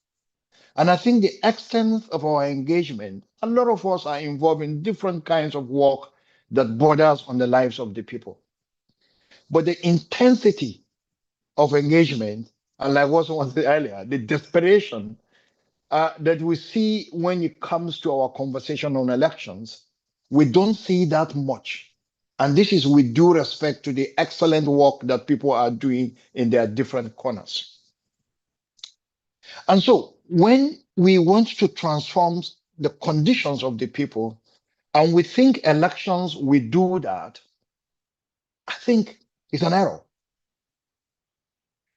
[SPEAKER 5] And I think the extent of our engagement, a lot of us are involved in different kinds of work that borders on the lives of the people. But the intensity of engagement, and like what someone said earlier, the desperation that we see when it comes to our conversation on elections, we don't see that much. And this is with due respect to the excellent work that people are doing in their different corners. And so when we want to transform the conditions of the people, and we think elections will do that, I think it's an error.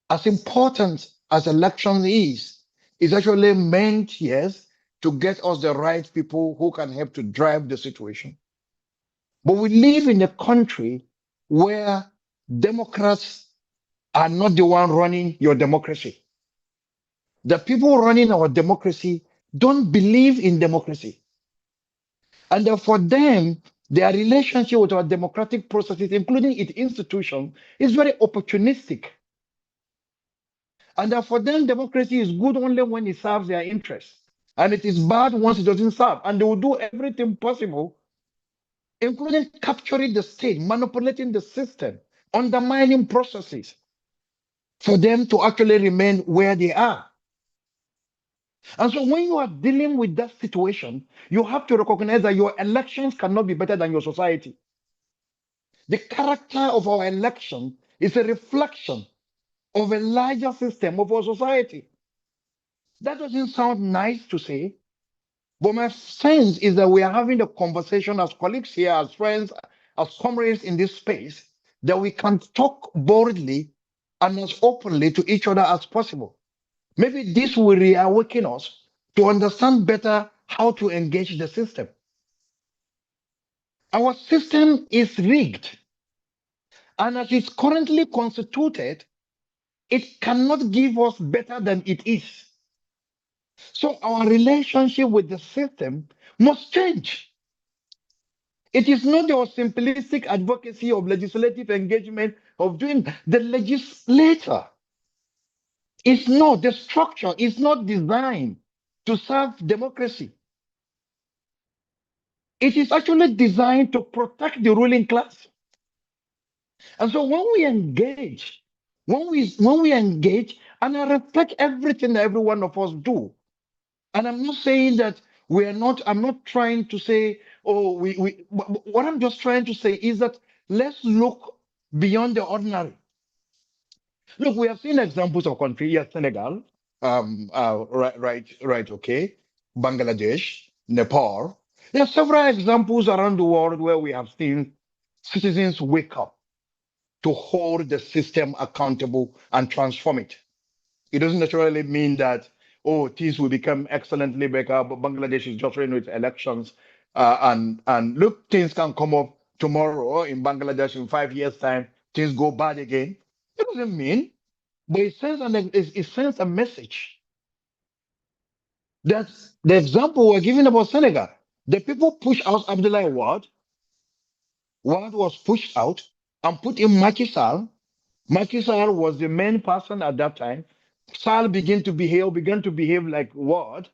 [SPEAKER 5] As important as election is, it's actually meant, yes, to get us the right people who can help to drive the situation. But we live in a country where Democrats are not the one running your democracy. The people running our democracy don't believe in democracy. And for them, their relationship with our democratic processes, including its institution, is very opportunistic. And for them, democracy is good only when it serves their interests. And it is bad once it doesn't serve. And they will do everything possible, including capturing the state, manipulating the system, undermining processes, for them to actually remain where they are. And so when you are dealing with that situation, you have to recognize that your elections cannot be better than your society. The character of our election is a reflection of a larger system of our society. That doesn't sound nice to say, but my sense is that we are having a conversation as colleagues here, as friends, as comrades in this space, that we can talk boldly and as openly to each other as possible. Maybe this will reawaken us to understand better how to engage the system. Our system is rigged, and as it's currently constituted, it cannot give us better than it is. So our relationship with the system must change. It is not your simplistic advocacy of legislative engagement of doing the legislator. It's not, the structure is not designed to serve democracy. It is actually designed to protect the ruling class. And so when we engage, and I respect everything that every one of us do, And I'm not saying that I'm not trying to say, oh, what I'm just trying to say is that let's look beyond the ordinary. Look, we have seen examples of countries, yes, Senegal, right, okay, Bangladesh, Nepal. There are several examples around the world where we have seen citizens wake up to hold the system accountable and transform it. It doesn't necessarily mean that, oh, things will become excellently better, but Bangladesh is just running with elections. And look, things can come up tomorrow in Bangladesh in 5 years' time, things go bad again. It doesn't mean, but it sends a message. That's the example we're giving about Senegal. The people pushed out Abdoulaye Wade. Wade was pushed out and put in Macky Sall. Macky Sall was the main person at that time. Sall began to behave like Wade.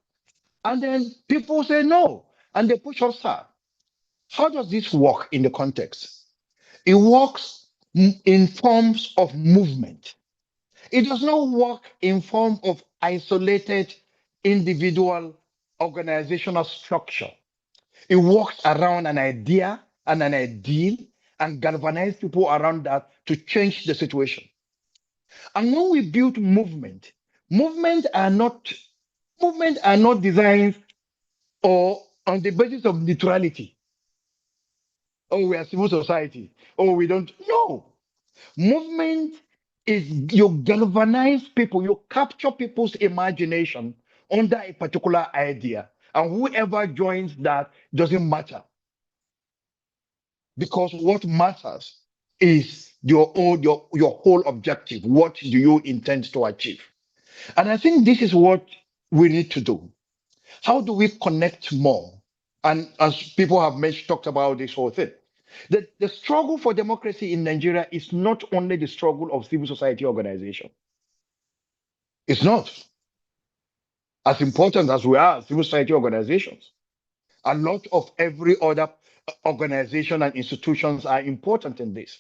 [SPEAKER 5] And then people say no, and they push off Sall. How does this work in the context? It works in forms of movement. It does not work in form of isolated individual organizational structure. It works around an idea and an ideal and galvanize people around that to change the situation. And when we build movement are not designed or on the basis of neutrality. Oh, we are civil society. Oh, we don't. No. Movement is you galvanize people, you capture people's imagination under a particular idea. And whoever joins that doesn't matter. Because what matters is your whole objective. What do you intend to achieve? And I think this is what we need to do. How do we connect more? And as people have talked about this whole thing, the struggle for democracy in Nigeria is not only the struggle of civil society organization. It's not. As important as we are, civil society organizations, a lot of every other organization and institutions are important in this.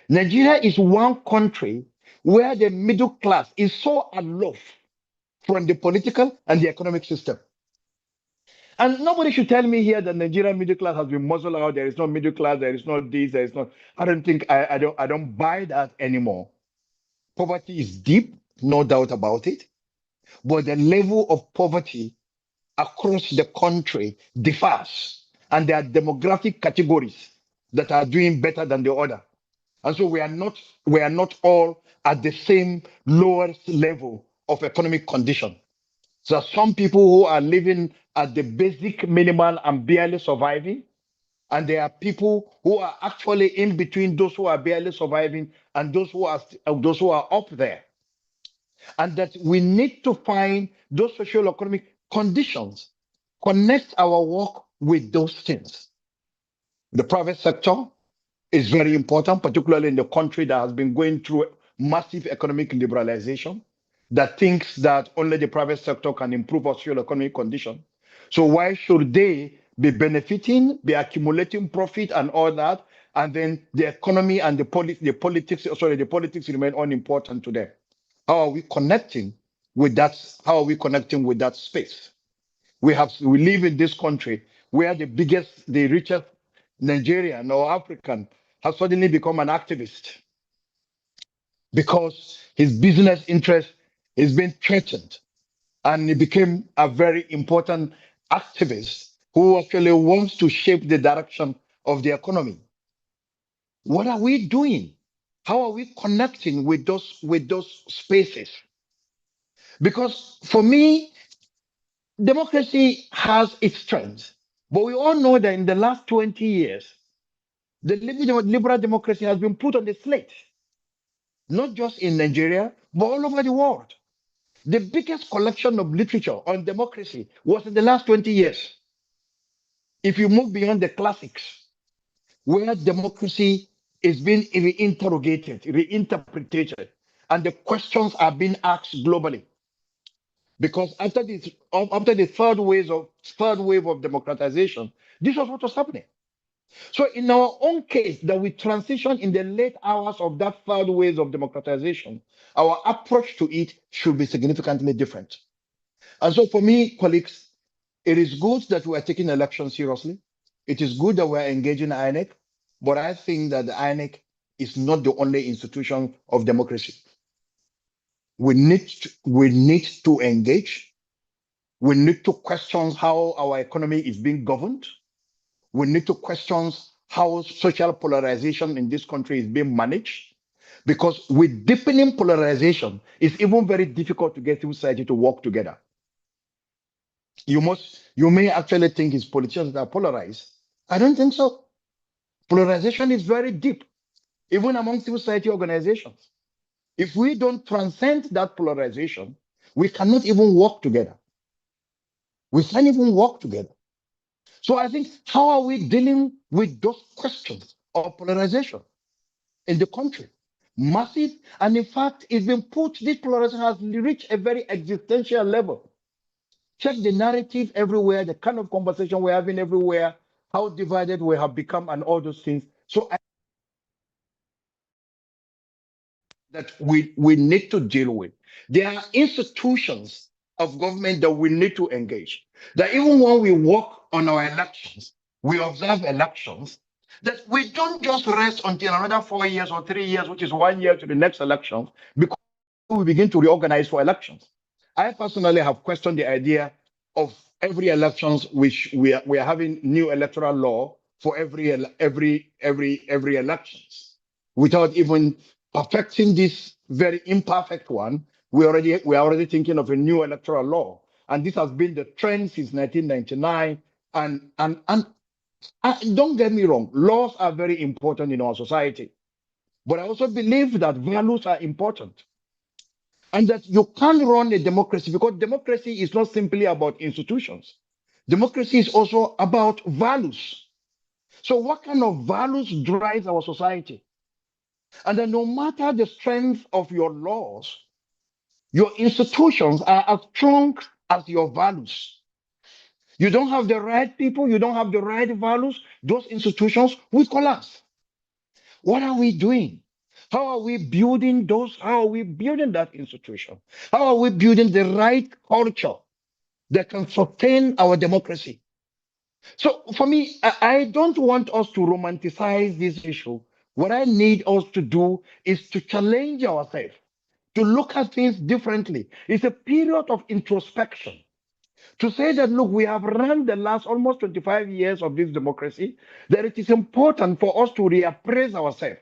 [SPEAKER 5] Nigeria is one country where the middle class is so aloof from the political and the economic system. And nobody should tell me here that Nigerian middle class has been muzzled out. There is no middle class. There is not this. There is not. I don't think I don't buy that anymore. Poverty is deep, no doubt about it. But the level of poverty across the country differs, and there are demographic categories that are doing better than the other. And so we are not all at the same lowest level of economic condition. So some people who are living at the basic minimum and barely surviving, and there are people who are actually in between those who are barely surviving and those who are up there. And that we need to find those socio-economic conditions, connect our work with those things. The private sector is very important, particularly in the country that has been going through massive economic liberalization, that thinks that only the private sector can improve our socio-economic condition. So why should they be benefiting, be accumulating profit and all that, and then the economy and the politics remain unimportant to them? How are we connecting with that? How are we connecting with that space? We live in this country where the richest Nigerian or African has suddenly become an activist because his business interest is being threatened, and he became a very important activist who actually wants to shape the direction of the economy. What are we doing? How are we connecting with those spaces? Because for me, democracy has its strengths, but we all know that in the last 20 years, the liberal democracy has been put on the slate, not just in Nigeria, but all over the world. The biggest collection of literature on democracy was in the last 20 years. If you move beyond the classics, where democracy is being reinterrogated, reinterpreted, and the questions are being asked globally. Because after the third wave of democratization, this was what was happening. So in our own case, that we transition in the late hours of that third wave of democratization, our approach to it should be significantly different. And so for me, colleagues, it is good that we are taking elections seriously. It is good that we are engaging INEC, but I think that the INEC is not the only institution of democracy. We need to engage. We need to question how our economy is being governed. We need to question how social polarization in this country is being managed. Because with deepening polarization, it's even very difficult to get civil society to work together. You may actually think it's politicians that are polarized. I don't think so. Polarization is very deep, even among civil society organizations. If we don't transcend that polarization, we cannot even work together. We can't even work together. So I think, how are we dealing with those questions of polarization in the country? Massive, and in fact, it's been put, this polarization has reached a very existential level. Check the narrative everywhere, the kind of conversation we're having everywhere, how divided we have become, and all those things. So that we need to deal with. There are institutions of government that we need to engage. That even when we work on our elections, we observe elections, that we don't just rest until another 4 years or 3 years, which is 1 year to the next election, because we begin to reorganize for elections. I personally have questioned the idea of every elections, which we are having new electoral law for every elections, without even perfecting this very imperfect one. We are already thinking of a new electoral law, and this has been the trend since 1999. And don't get me wrong, laws are very important in our society, but I also believe that values are important, and that you can't run a democracy, because democracy is not simply about institutions. Democracy is also about values. So what kind of values drives our society? And then no matter the strength of your laws, your institutions are as strong as your values. You don't have the right people, you don't have the right values, those institutions will collapse. What are we doing? How are we building those? How are we building that institution? How are we building the right culture that can sustain our democracy? So for me, I don't want us to romanticize this issue. What I need us to do is to challenge ourselves, to look at things differently. It's a period of introspection. To say that, look, we have run the last almost 25 years of this democracy, that it is important for us to reappraise ourselves,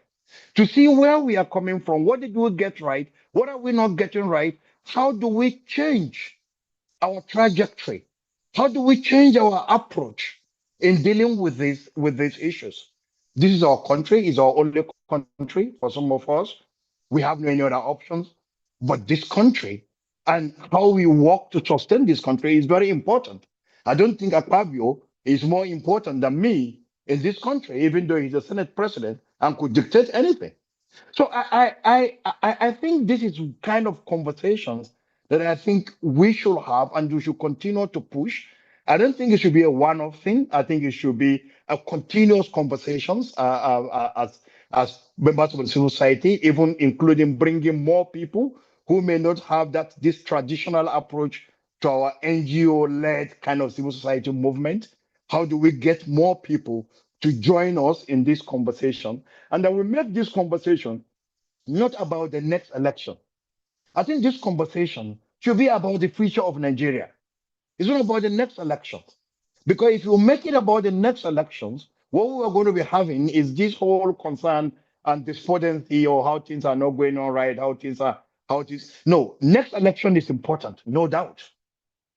[SPEAKER 5] to see where we are coming from. What did we get right? What are we not getting right? How do we change our trajectory? How do we change our approach in dealing with these issues? This is our country, is our only country for some of us. We have no any other options. But this country and how we work to sustain this country is very important. I don't think Akpabio is more important than me in this country, even though he's a Senate president and could dictate anything. So I think this is kind of conversations that I think we should have, and we should continue to push. I don't think it should be a one-off thing. I think it should be a continuous conversations as members of the civil society, even including bringing more people who may not have this traditional approach to our NGO-led kind of civil society movement. How do we get more people to join us in this conversation? And then we make this conversation not about the next election. I think this conversation should be about the future of Nigeria. It's not about the next elections. Because if you make it about the next elections, what we are going to be having is this whole concern and despondency, or how things are not going on right, No, next election is important, no doubt.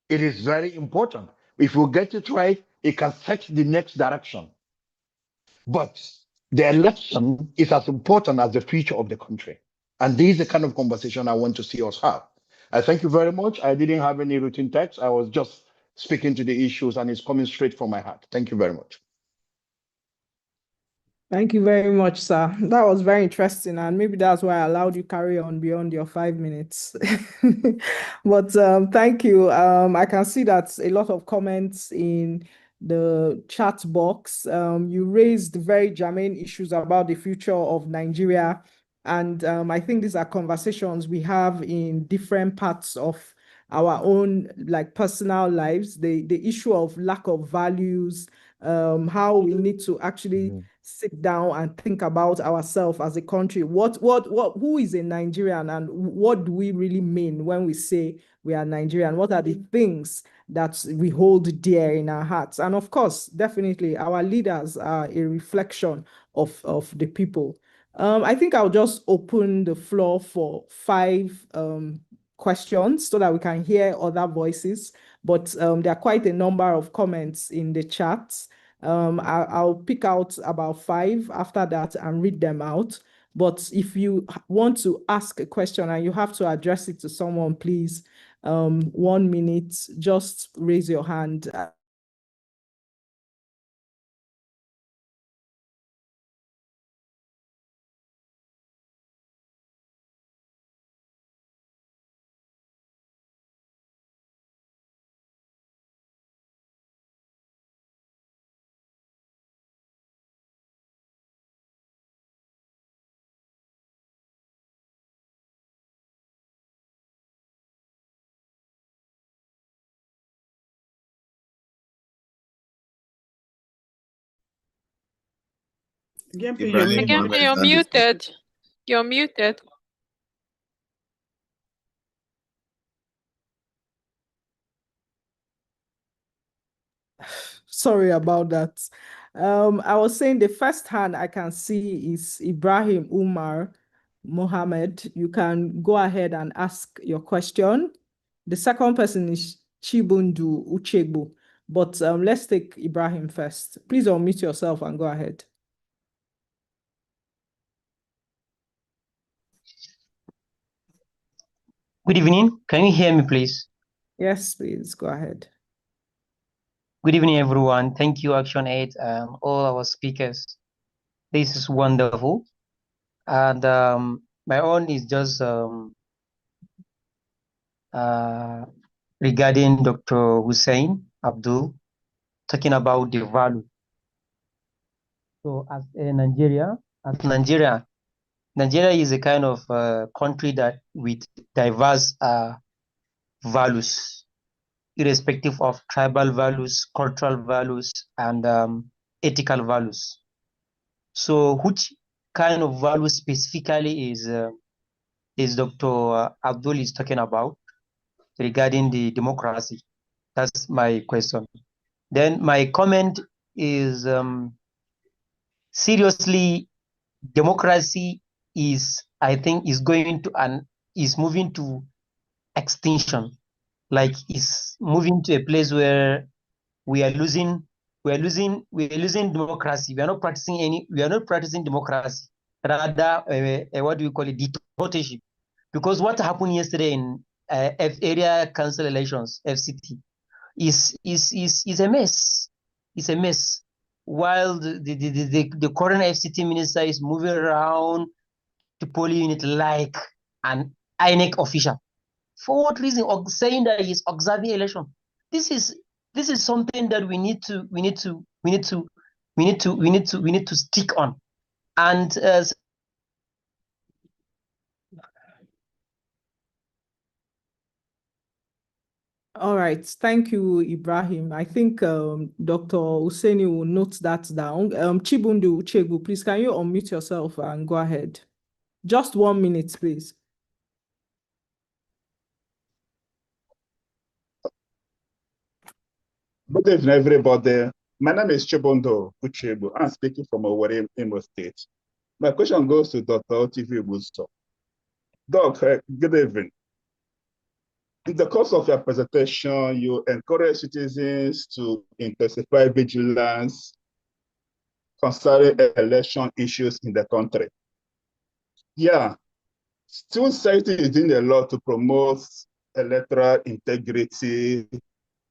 [SPEAKER 5] It is very important. If we get it right, it can set the next direction. But the election is as important as the future of the country. And this is the kind of conversation I want to see us have. I thank you very much. I didn't have any written text. I was just speaking to the issues, and it's coming straight from my heart. Thank you very much.
[SPEAKER 1] Thank you very much, sir. That was very interesting, and maybe that's why I allowed you carry on beyond your 5 minutes. But thank you. I can see that a lot of comments in the chat box. You raised very germane issues about the future of Nigeria, and I think these are conversations we have in different parts of our own like personal lives, the issue of lack of values, how we need to actually sit down and think about ourselves as a country. Who is a Nigerian, and what do we really mean when we say we are Nigerian? What are the things that we hold dear in our hearts? And of course, definitely our leaders are a reflection of the people. I think I'll just open the floor for 5 questions so that we can hear other voices. But there are quite a number of comments in the chat. I'll pick out about 5 after that and read them out. But if you want to ask a question and you have to address it to someone, please, 1 minute, just raise your hand.
[SPEAKER 6] You're muted. You're muted.
[SPEAKER 1] Sorry about that. I was saying the first hand I can see is Ibrahim Umar Mohammed. You can go ahead and ask your question. The second person is Chibundu Uchegbu. But let's take Ibrahim first. Please unmute yourself and go ahead.
[SPEAKER 7] Good evening. Can you hear me, please?
[SPEAKER 1] Yes, please go ahead.
[SPEAKER 7] Good evening, everyone. Thank you, Action Aid, all our speakers. This is wonderful. And my own is just regarding Dr. Hussein Abdul, talking about the value. So as Nigeria is a kind of country that with diverse values, irrespective of tribal values, cultural values, and ethical values. So which kind of value specifically is Dr. Abdul is talking about regarding the democracy? That's my question. Then my comment is seriously, democracy I think is going to is moving to extinction. Like is moving to a place where we are losing democracy. We are not practicing democracy. Rather, what do we call it? Dictatorship. Because what happened yesterday in area council elections, FCT, is a mess. It's a mess. While the current FCT minister is moving around to polling unit like an INEC official. For what reason? Saying that he's observing election. This is something that we need to stick on. And
[SPEAKER 1] all right, thank you, Ibrahim. I think Dr. Husseini will note that down. Chibundu Uchegbu, please, can you unmute yourself and go ahead? Just 1 minute, please.
[SPEAKER 8] Good evening, everybody. My name is Chibundu Uchegbu. I'm speaking from Owerri, Imo State. My question goes to Dr. Otivi Buso. Doc, good evening. In the course of your presentation, you encourage citizens to intensify vigilance concerning election issues in the country. Yeah, civil society is doing a lot to promote electoral integrity,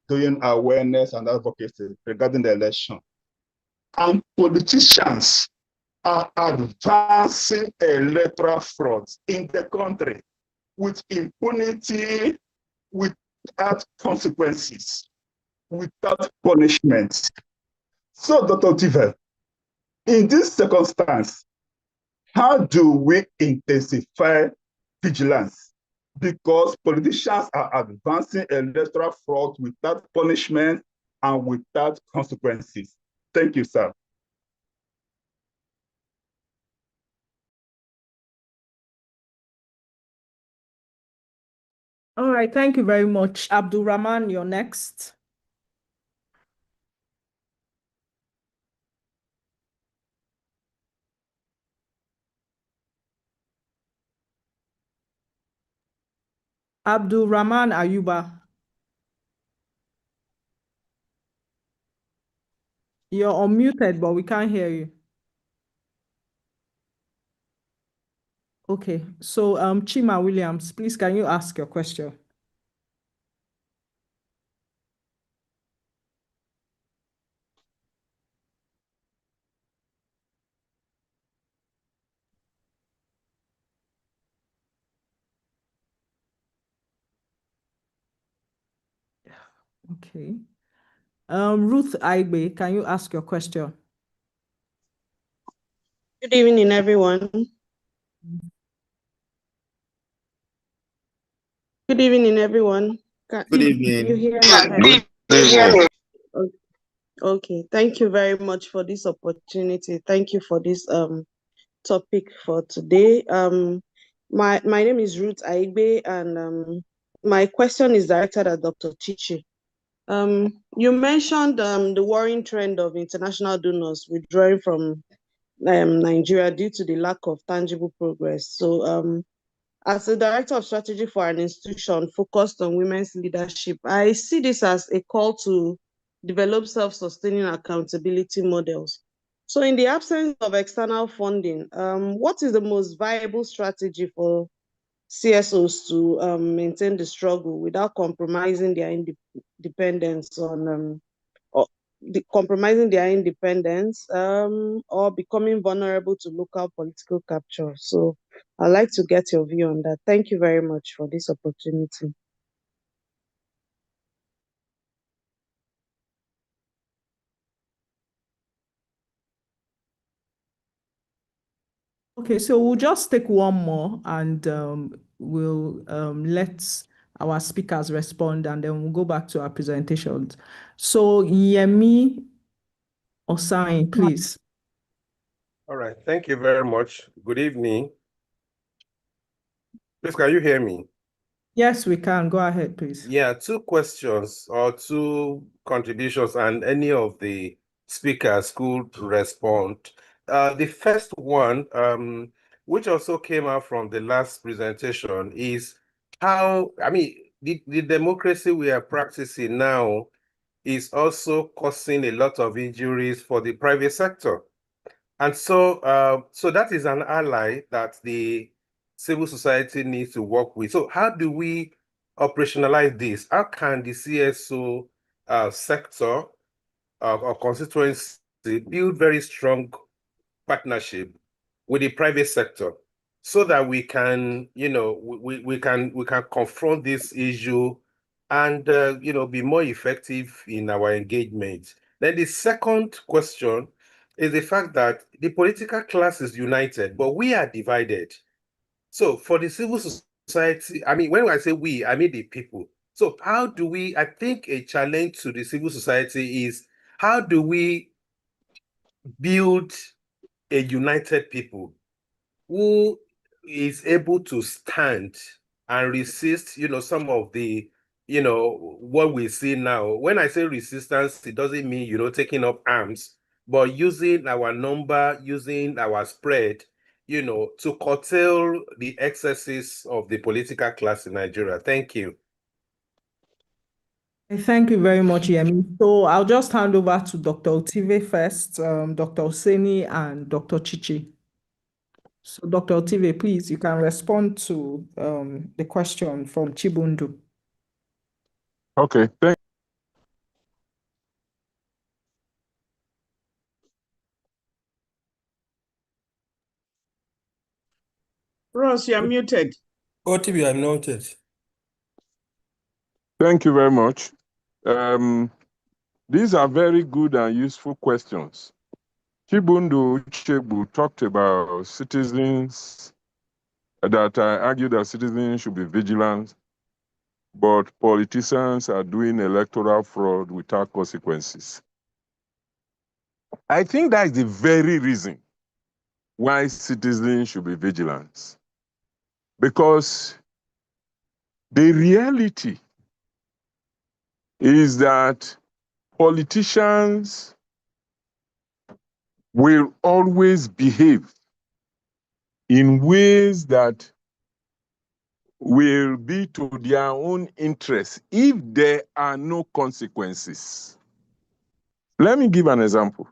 [SPEAKER 8] doing awareness and advocacy regarding the election. And politicians are advancing electoral fraud in the country with impunity, without consequences, without punishment. So, Dr. Tive, in this circumstance, how do we intensify vigilance because politicians are advancing electoral fraud without punishment and without consequences. Thank you, sir.
[SPEAKER 1] All right, thank you very much. Abdul Rahman, you're next. Abdul Rahman Ayuba. You're unmuted, but we can't hear you. Okay, so Chima Williams, please can you ask your question? Okay. Ruth Aigbe, can you ask your question?
[SPEAKER 9] Good evening, everyone. Good evening, everyone.
[SPEAKER 10] Good evening.
[SPEAKER 9] You hear me?
[SPEAKER 10] Good evening.
[SPEAKER 9] Okay, thank you very much for this opportunity. Thank you for this topic for today. My name is Ruth Aigbe, and my question is directed at Dr. Chichi. You mentioned the worrying trend of international donors withdrawing from Nigeria due to the lack of tangible progress. So as a director of strategy for an institution focused on women's leadership, I see this as a call to develop self-sustaining accountability models. So in the absence of external funding, what is the most viable strategy for CSOs to maintain the struggle without compromising their independence or becoming vulnerable to local political capture? So I'd like to get your view on that. Thank you very much for this opportunity.
[SPEAKER 1] Okay, so we'll just take one more and we'll let our speakers respond and then we'll go back to our presentations. So Yemi Osai, please.
[SPEAKER 10] All right. Thank you very much. Good evening. Please, can you hear me?
[SPEAKER 1] Yes, we can. Go ahead, please.
[SPEAKER 10] Yeah, two questions or two contributions, and any of the speakers could respond. The first one, which also came out from the last presentation, is how, the democracy we are practicing now is also causing a lot of injuries for the private sector. And so, so that is an ally that the civil society needs to work with. So how do we operationalize this? How can the CSO sector or constituency build very strong partnership with the private sector so that we can, we can confront this issue and, be more effective in our engagement? Then the second question is the fact that the political class is united, but we are divided. So for the civil society, when I say we, I mean the people. So how do we, I think a challenge to the civil society is, how do we build a united people who is able to stand and resist, some of the, what we see now? When I say resistance, it doesn't mean, taking up arms, but using our number, using our spread, to curtail the excesses of the political class in Nigeria. Thank you.
[SPEAKER 1] Thank you very much, Yemi. So I'll just hand over to Dr. Otive first, Dr. Oseni, and Dr. Chichi. So Dr. Otive, please, you can respond to the question from Chibundu.
[SPEAKER 2] Okay, thank
[SPEAKER 3] Ross, you're muted.
[SPEAKER 11] Otive, I'm noted.
[SPEAKER 2] Thank you very much. These are very good and useful questions. Chibundu Chebu talked about citizens that I argue that citizens should be vigilant, but politicians are doing electoral fraud without consequences. I think that is the very reason why citizens should be vigilant. Because the reality is that politicians will always behave in ways that will be to their own interests if there are no consequences. Let me give an example.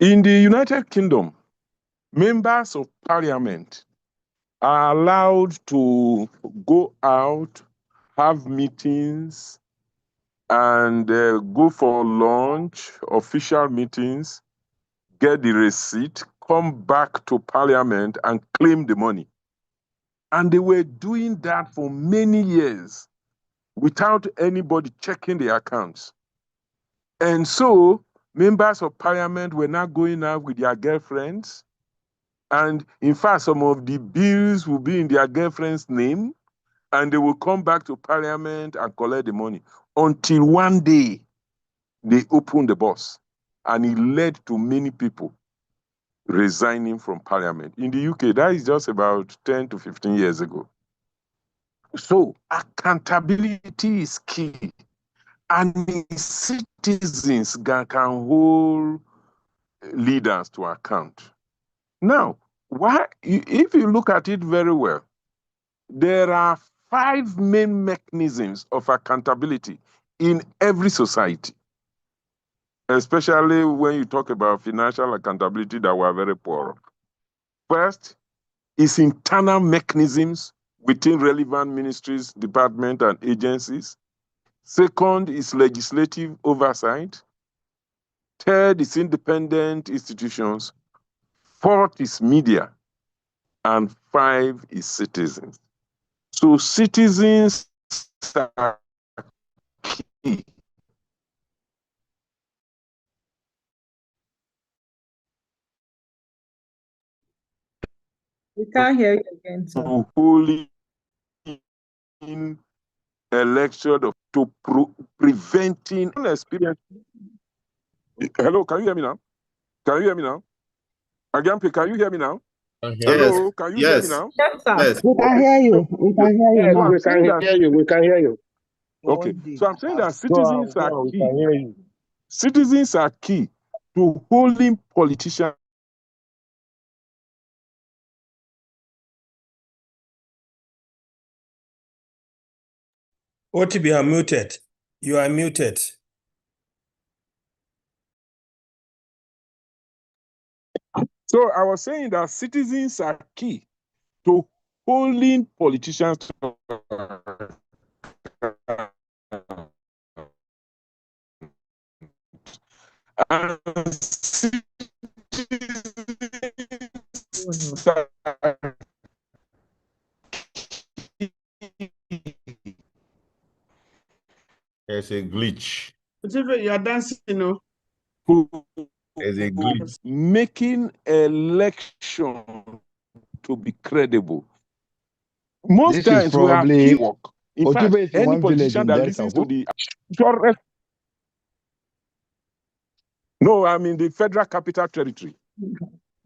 [SPEAKER 2] In the United Kingdom, members of parliament are allowed to go out, have meetings, and go for lunch, official meetings, get the receipt, come back to parliament and claim the money. And they were doing that for many years without anybody checking the accounts. And so members of parliament were not going out with their girlfriends. And in fact, some of the bills will be in their girlfriend's name, and they will come back to parliament and collect the money. Until one day, they opened the bus, and it led to many people resigning from parliament. In the UK, that is just about 10 to 15 years ago. So accountability is key, and citizens can hold leaders to account. Now, if you look at it very well, there are 5 main mechanisms of accountability in every society, especially when you talk about financial accountability that were very poor. First is internal mechanisms within relevant ministries, departments, and agencies. Second is legislative oversight. Third is independent institutions. Fourth is media. And 5 is citizens. So citizens are key.
[SPEAKER 1] We can't hear you again, sir.
[SPEAKER 2] To holding election to preventing experience. Hello, can you hear me now? Can you hear me now? Agampe, can you hear me now? Hello, can you hear me now?
[SPEAKER 1] Yes, sir.
[SPEAKER 10] Yes.
[SPEAKER 12] We can hear you. We can hear you
[SPEAKER 2] Yes,
[SPEAKER 12] now.
[SPEAKER 2] we can hear you.
[SPEAKER 11] We can hear you.
[SPEAKER 2] Okay, so I'm saying that citizens are key. Citizens are key to holding politicians.
[SPEAKER 11] OTB, you are muted. You are muted.
[SPEAKER 2] So I was saying that citizens are key to holding politicians to and citizens are
[SPEAKER 13] There's a glitch.
[SPEAKER 9] You are dancing, you know.
[SPEAKER 13] There's a glitch.
[SPEAKER 2] Making election to be credible. Most
[SPEAKER 5] This is
[SPEAKER 2] times we have
[SPEAKER 5] probably
[SPEAKER 2] teamwork. In fact,
[SPEAKER 5] Otubo is in
[SPEAKER 2] any
[SPEAKER 5] one village
[SPEAKER 2] politician
[SPEAKER 5] in
[SPEAKER 2] that
[SPEAKER 5] Delta.
[SPEAKER 2] listens to the no, I'm in the Federal Capital Territory.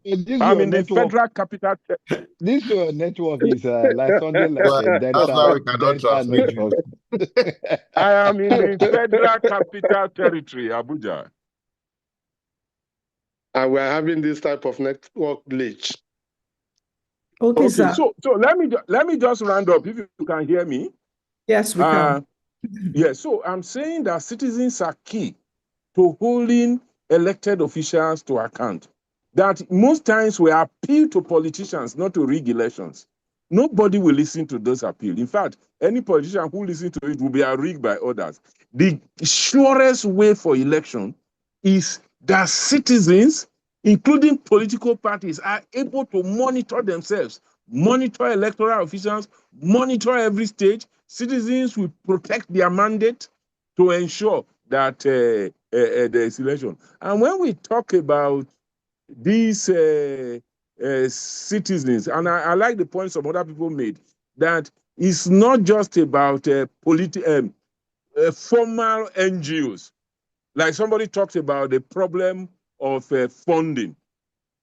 [SPEAKER 5] This
[SPEAKER 2] I'm
[SPEAKER 5] your
[SPEAKER 2] in the
[SPEAKER 5] network.
[SPEAKER 2] Federal Capital Territory.
[SPEAKER 5] This your network is like something like
[SPEAKER 13] Well,
[SPEAKER 5] a
[SPEAKER 13] that's why we cannot
[SPEAKER 5] Delta
[SPEAKER 13] transmit you.
[SPEAKER 5] network.
[SPEAKER 2] I am in the Federal Capital Territory, Abuja.
[SPEAKER 11] And we're having this type of network glitch.
[SPEAKER 1] Okay,
[SPEAKER 2] Okay,
[SPEAKER 1] sir.
[SPEAKER 2] so let me just round up if you can hear me.
[SPEAKER 1] Yes, we can.
[SPEAKER 2] Yes, so I'm saying that citizens are key to holding elected officials to account. That most times we appeal to politicians not to rig elections. Nobody will listen to those appeals. In fact, any politician who listens to it will be rigged by others. The surest way for election is that citizens, including political parties, are able to monitor themselves, monitor electoral officials, monitor every stage. Citizens will protect their mandate to ensure that there is election. And when we talk about this citizens. And I like the point some other people made, that it's not just about formal NGOs. Like somebody talked about the problem of funding.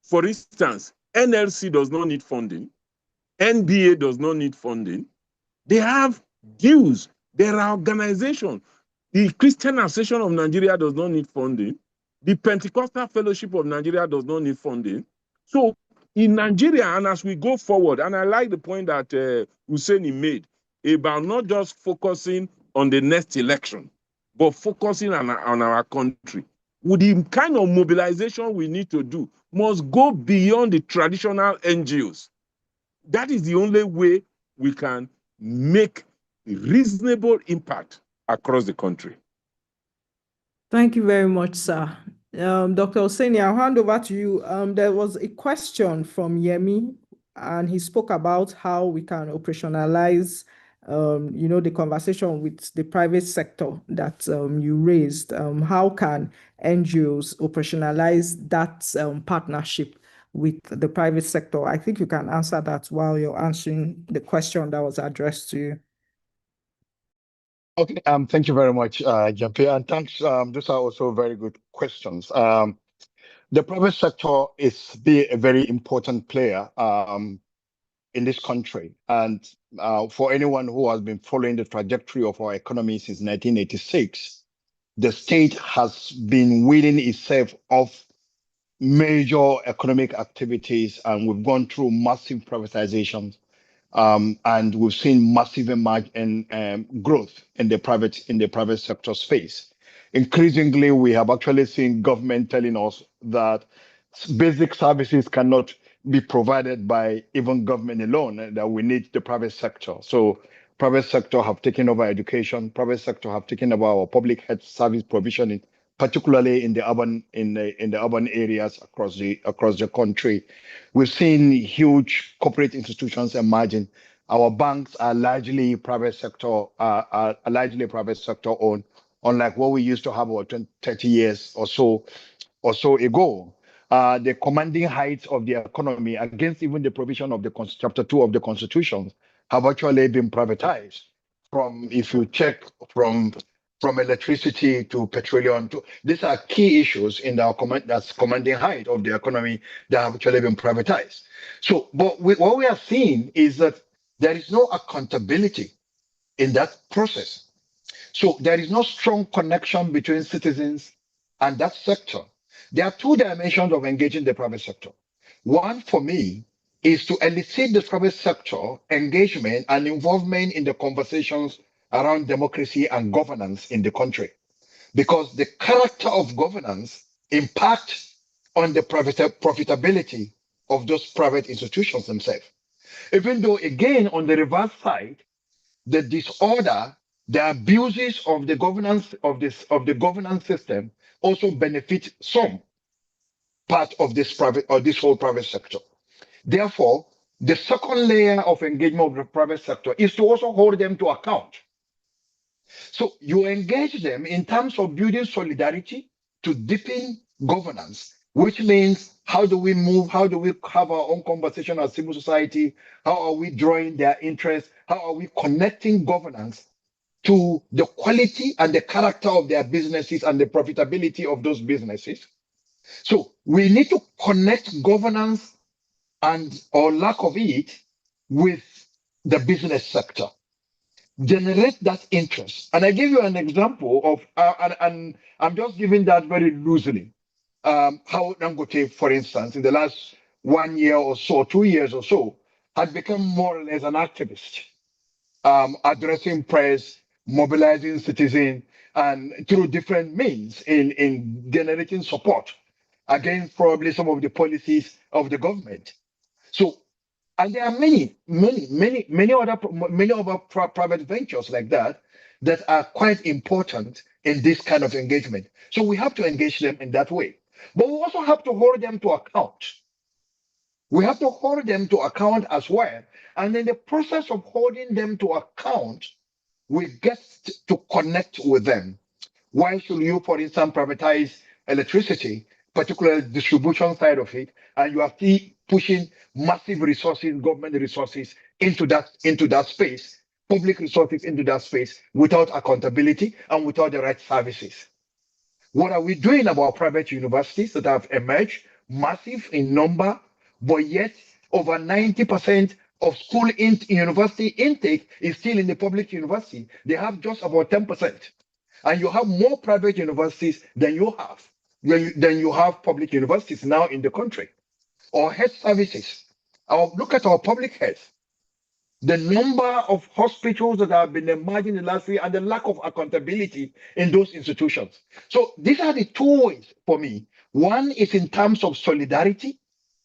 [SPEAKER 2] For instance, NLC does not need funding. NBA does not need funding. They have dues. There are organizations. The Christian Association of Nigeria does not need funding. The Pentecostal Fellowship of Nigeria does not need funding. So in Nigeria, and as we go forward, and I like the point that Hussaini made about not just focusing on the next election, but focusing on our country. With the kind of mobilization we need to do must go beyond the traditional NGOs. That is the only way we can make reasonable impact across the country.
[SPEAKER 1] Thank you very much, sir. Dr. Hussaini, I'll hand over to you. There was a question from Yemi, and he spoke about how we can operationalize, the conversation with the private sector that you raised. How can NGOs operationalize that partnership with the private sector? I think you can answer that while you're answering the question that was addressed to you.
[SPEAKER 5] Okay, thank you very much, Jampe, and thanks. Those are also very good questions. The private sector is a very important player in this country, and for anyone who has been following the trajectory of our economy since 1986, the state has been weaning itself off major economic activities, and we've gone through massive privatizations. And we've seen massive growth in the private sector space. Increasingly, we have actually seen government telling us that basic services cannot be provided by even government alone, that we need the private sector. So private sector have taken over education, private sector have taken over our public health service provisioning, particularly in the urban areas across the country. We've seen huge corporate institutions emerging. Our banks are largely private sector owned, unlike what we used to have about 30 years or so ago. The commanding heights of the economy, against even the provision of the Chapter 2 of the Constitution, have actually been privatized. If you check from electricity to petroleum, these are key issues in our commanding height of the economy that have actually been privatized. So, but what we are seeing is that there is no accountability in that process. So there is no strong connection between citizens and that sector. There are two dimensions of engaging the private sector. One, for me, is to elicit the private sector engagement and involvement in the conversations around democracy and governance in the country, because the character of governance impacts on the profitability of those private institutions themselves. Even though, again, on the reverse side, the disorder, the abuses of the governance of the governance system also benefit some part of this whole private sector. Therefore, the second layer of engagement of the private sector is to also hold them to account. So you engage them in terms of building solidarity to deepen governance, which means how do we move, how do we have our own conversation as civil society, how are we drawing their interest, how are we connecting governance to the quality and the character of their businesses and the profitability of those businesses. So we need to connect governance or lack of it with the business sector. Generate that interest. And I give you an example of, and I'm just giving that very loosely, how Dangote, for instance, in the last 1 year or so, 2 years or so, had become more or less an activist, addressing press, mobilizing citizens, and through different means in generating support against probably some of the policies of the government. So, and there are many other private ventures like that are quite important in this kind of engagement. So we have to engage them in that way. But we also have to hold them to account. We have to hold them to account as well. And in the process of holding them to account, we get to connect with them. Why should you, for instance, privatize electricity, particularly the distribution side of it, and you are still pushing massive resources, government resources into that space, public resources into that space without accountability and without the right services. What are we doing about private universities that have emerged, massive in number, but yet over 90% of university intake is still in the public university? They have just about 10%. And you have more private universities than you have public universities now in the country. Or health services. Look at our public health. The number of hospitals that have been emerging in the last year and the lack of accountability in those institutions. So these are the two ways for me. One is in terms of solidarity,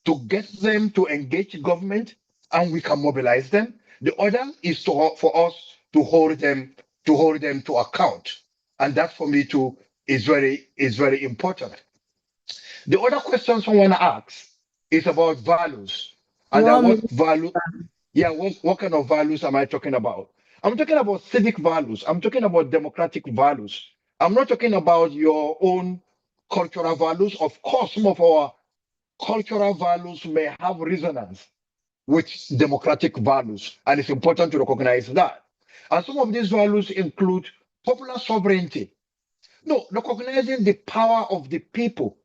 [SPEAKER 5] to get them to engage government and we can mobilize them. The other is for us to hold them to account. And that for me too is very important. The other question someone asks is about values. And what kind of values am I talking about? I'm talking about civic values. I'm talking about democratic values. I'm not talking about your own cultural values. Of course, some of our cultural values may have resonance with democratic values, and it's important to recognize that. And some of these values include popular sovereignty. No, recognizing the power of the people.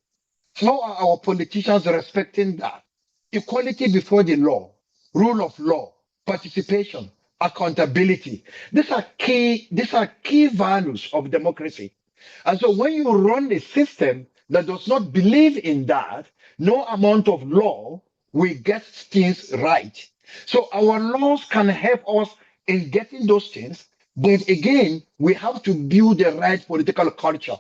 [SPEAKER 5] How are our politicians respecting that? Equality before the law, rule of law, participation, accountability. These are key values of democracy. And so when you run a system that does not believe in that, no amount of law will get things right. So our laws can help us in getting those things, but again, we have to build the right political culture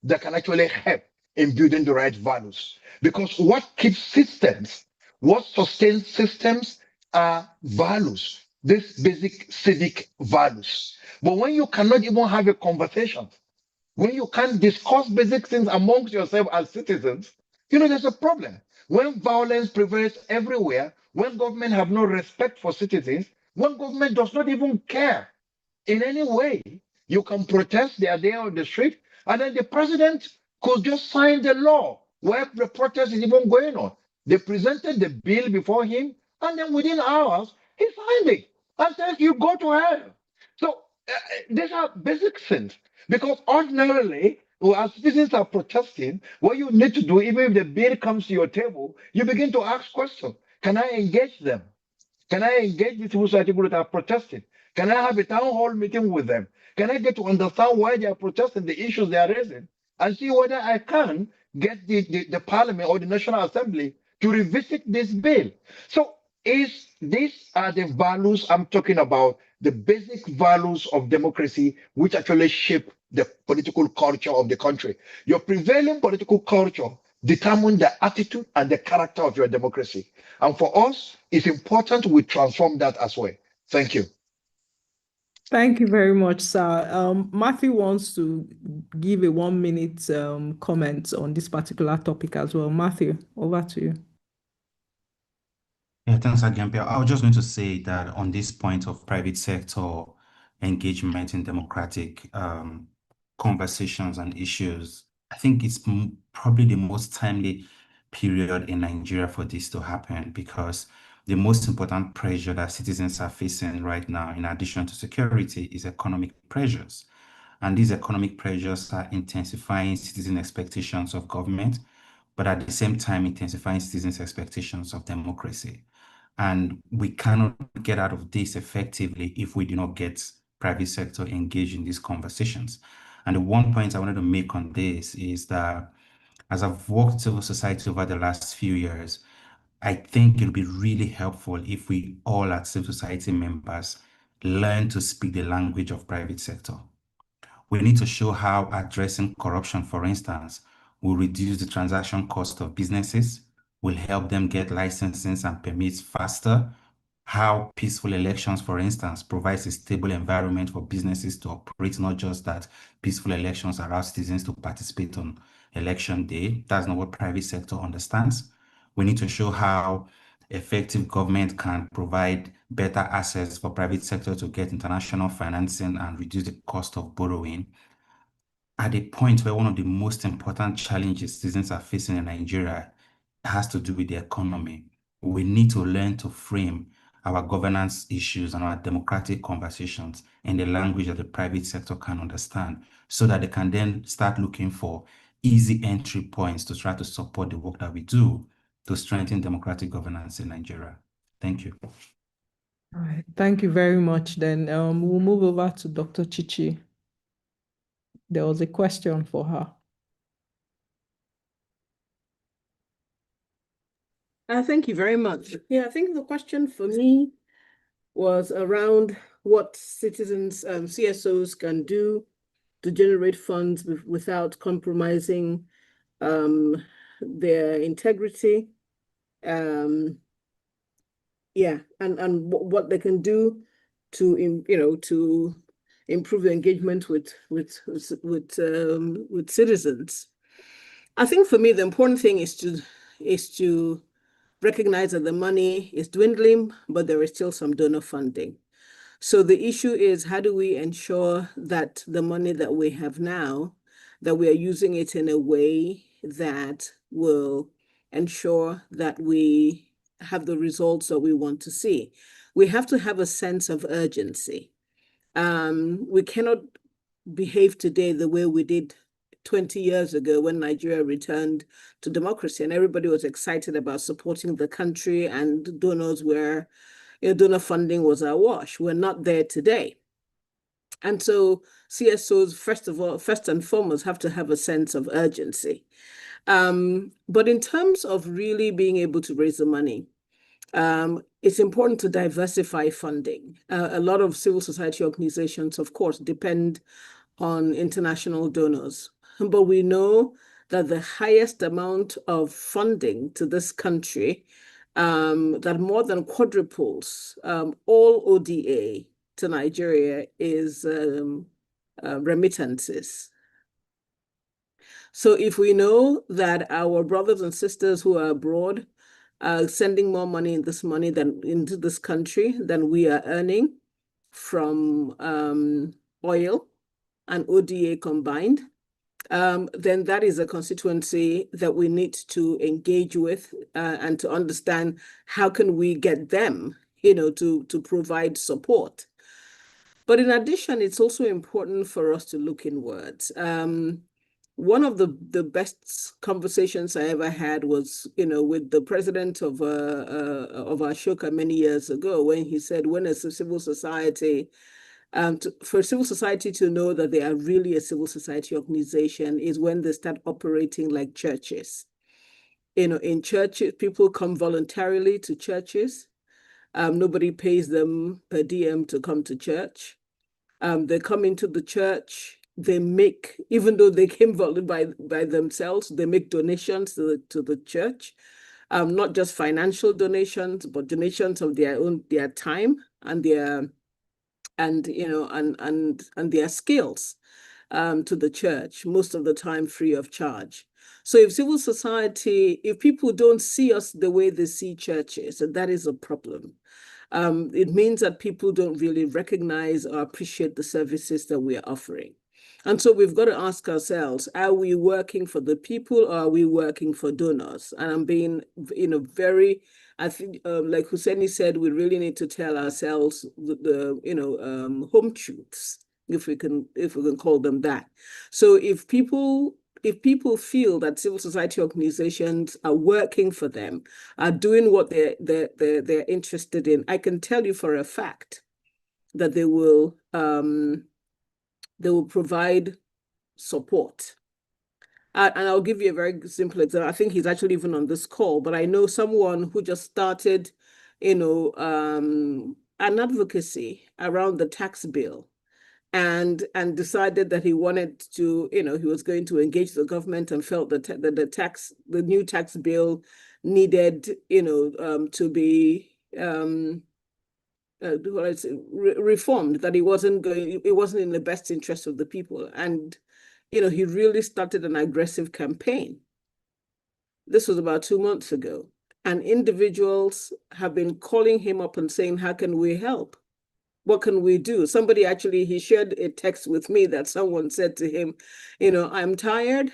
[SPEAKER 5] that can actually help in building the right values. Because what keeps systems, what sustains systems are values, these basic civic values. But when you cannot even have a conversation, when you can't discuss basic things amongst yourself as citizens, there's a problem. When violence prevails everywhere, when government have no respect for citizens, when government does not even care in any way, you can protest, they are there on the street, and then the president could just sign the law where the protest is even going on. They presented the bill before him, and then within hours, he signed it and said, you go to hell. So these are basic things, because ordinarily, as citizens are protesting, what you need to do, even if the bill comes to your table, you begin to ask questions. Can I engage them? Can I engage these people that are protesting? Can I have a town hall meeting with them? Can I get to understand why they are protesting, the issues they are raising, and see whether I can get the parliament or the National Assembly to revisit this bill? So these are the values I'm talking about, the basic values of democracy, which actually shape the political culture of the country. Your prevailing political culture determines the attitude and the character of your democracy. And for us, it's important we transform that as well. Thank you.
[SPEAKER 1] Thank you very much, sir. Matthew wants to give a 1-minute comment on this particular topic as well. Matthew, over to you.
[SPEAKER 4] Yeah, thanks, Agampi. I was just going to say that on this point of private sector engagement in democratic conversations and issues, I think it's probably the most timely period in Nigeria for this to happen, because the most important pressure that citizens are facing right now, in addition to security, is economic pressures. And these economic pressures are intensifying citizen expectations of government, but at the same time intensifying citizens' expectations of democracy. And we cannot get out of this effectively if we do not get private sector engaged in these conversations. And the one point I wanted to make on this is that as I've worked civil society over the last few years, I think it'll be really helpful if we all as civil society members learn to speak the language of private sector. We need to show how addressing corruption, for instance, will reduce the transaction cost of businesses, will help them get licenses and permits faster, how peaceful elections, for instance, provides a stable environment for businesses to operate, not just that peaceful elections allow citizens to participate on election day. That's not what private sector understands. We need to show how effective government can provide better access for private sector to get international financing and reduce the cost of borrowing. At a point where one of the most important challenges citizens are facing in Nigeria has to do with the economy. we need to learn to frame our governance issues and our democratic conversations in the language that the private sector can understand, so that they can then start looking for easy entry points to try to support the work that we do to strengthen democratic governance in Nigeria. Thank you.
[SPEAKER 1] All right, thank you very much. Then we'll move over to Dr. Chichi. There was a question for her.
[SPEAKER 3] Thank you very much. Yeah, I think the question for me was around what citizens, CSOs can do to generate funds without compromising their integrity. Yeah, and what they can do to to improve the engagement with citizens. I think for me the important thing is to recognize that the money is dwindling, but there is still some donor funding. So the issue is, how do we ensure that the money that we have now, that we are using it in a way that will ensure that we have the results that we want to see? We have to have a sense of urgency. We cannot behave today the way we did 20 years ago when Nigeria returned to democracy and everybody was excited about supporting the country and donors were, donor funding was awash. We're not there today. And so CSOs, first and foremost, have to have a sense of urgency. But in terms of really being able to raise the money, it's important to diversify funding. A lot of civil society organizations, of course, depend on international donors. But we know that the highest amount of funding to this country, that more than quadruples all ODA to Nigeria, is remittances. So if we know that our brothers and sisters who are abroad are sending more money into this country than we are earning from oil and ODA combined, then that is a constituency that we need to engage with and to understand how can we get them, to provide support. But in addition, it's also important for us to look inwards. One of the best conversations I ever had was, with the president of Ashoka many years ago, when he said, when a civil society, for civil society to know that they are really a civil society organization is when they start operating like churches. In churches, people come voluntarily to churches. Nobody pays them per diem to come to church. They come into the church. They make, even though they came by themselves, they make donations to the church, not just financial donations, but donations of their time and their their skills to the church, most of the time free of charge. So if civil society, if people don't see us the way they see churches, that is a problem. It means that people don't really recognize or appreciate the services that we are offering. And so we've got to ask ourselves, are we working for the people or are we working for donors? And I'm being, very, I think, like Hussaini said, we really need to tell ourselves the home truths, if we can call them that. So if people feel that civil society organizations are working for them, are doing what they're interested in, I can tell you for a fact that they will provide support. And I'll give you a very simple example. I think he's actually even on this call, but I know someone who just started, an advocacy around the tax bill and decided that he wanted to, he was going to engage the government and felt that the new tax bill needed, to be reformed, that it wasn't in the best interest of the people. And, he really started an aggressive campaign. This was about 2 months ago. And individuals have been calling him up and saying, how can we help? What can we do? Somebody actually, he shared a text with me that someone said to him, I'm tired,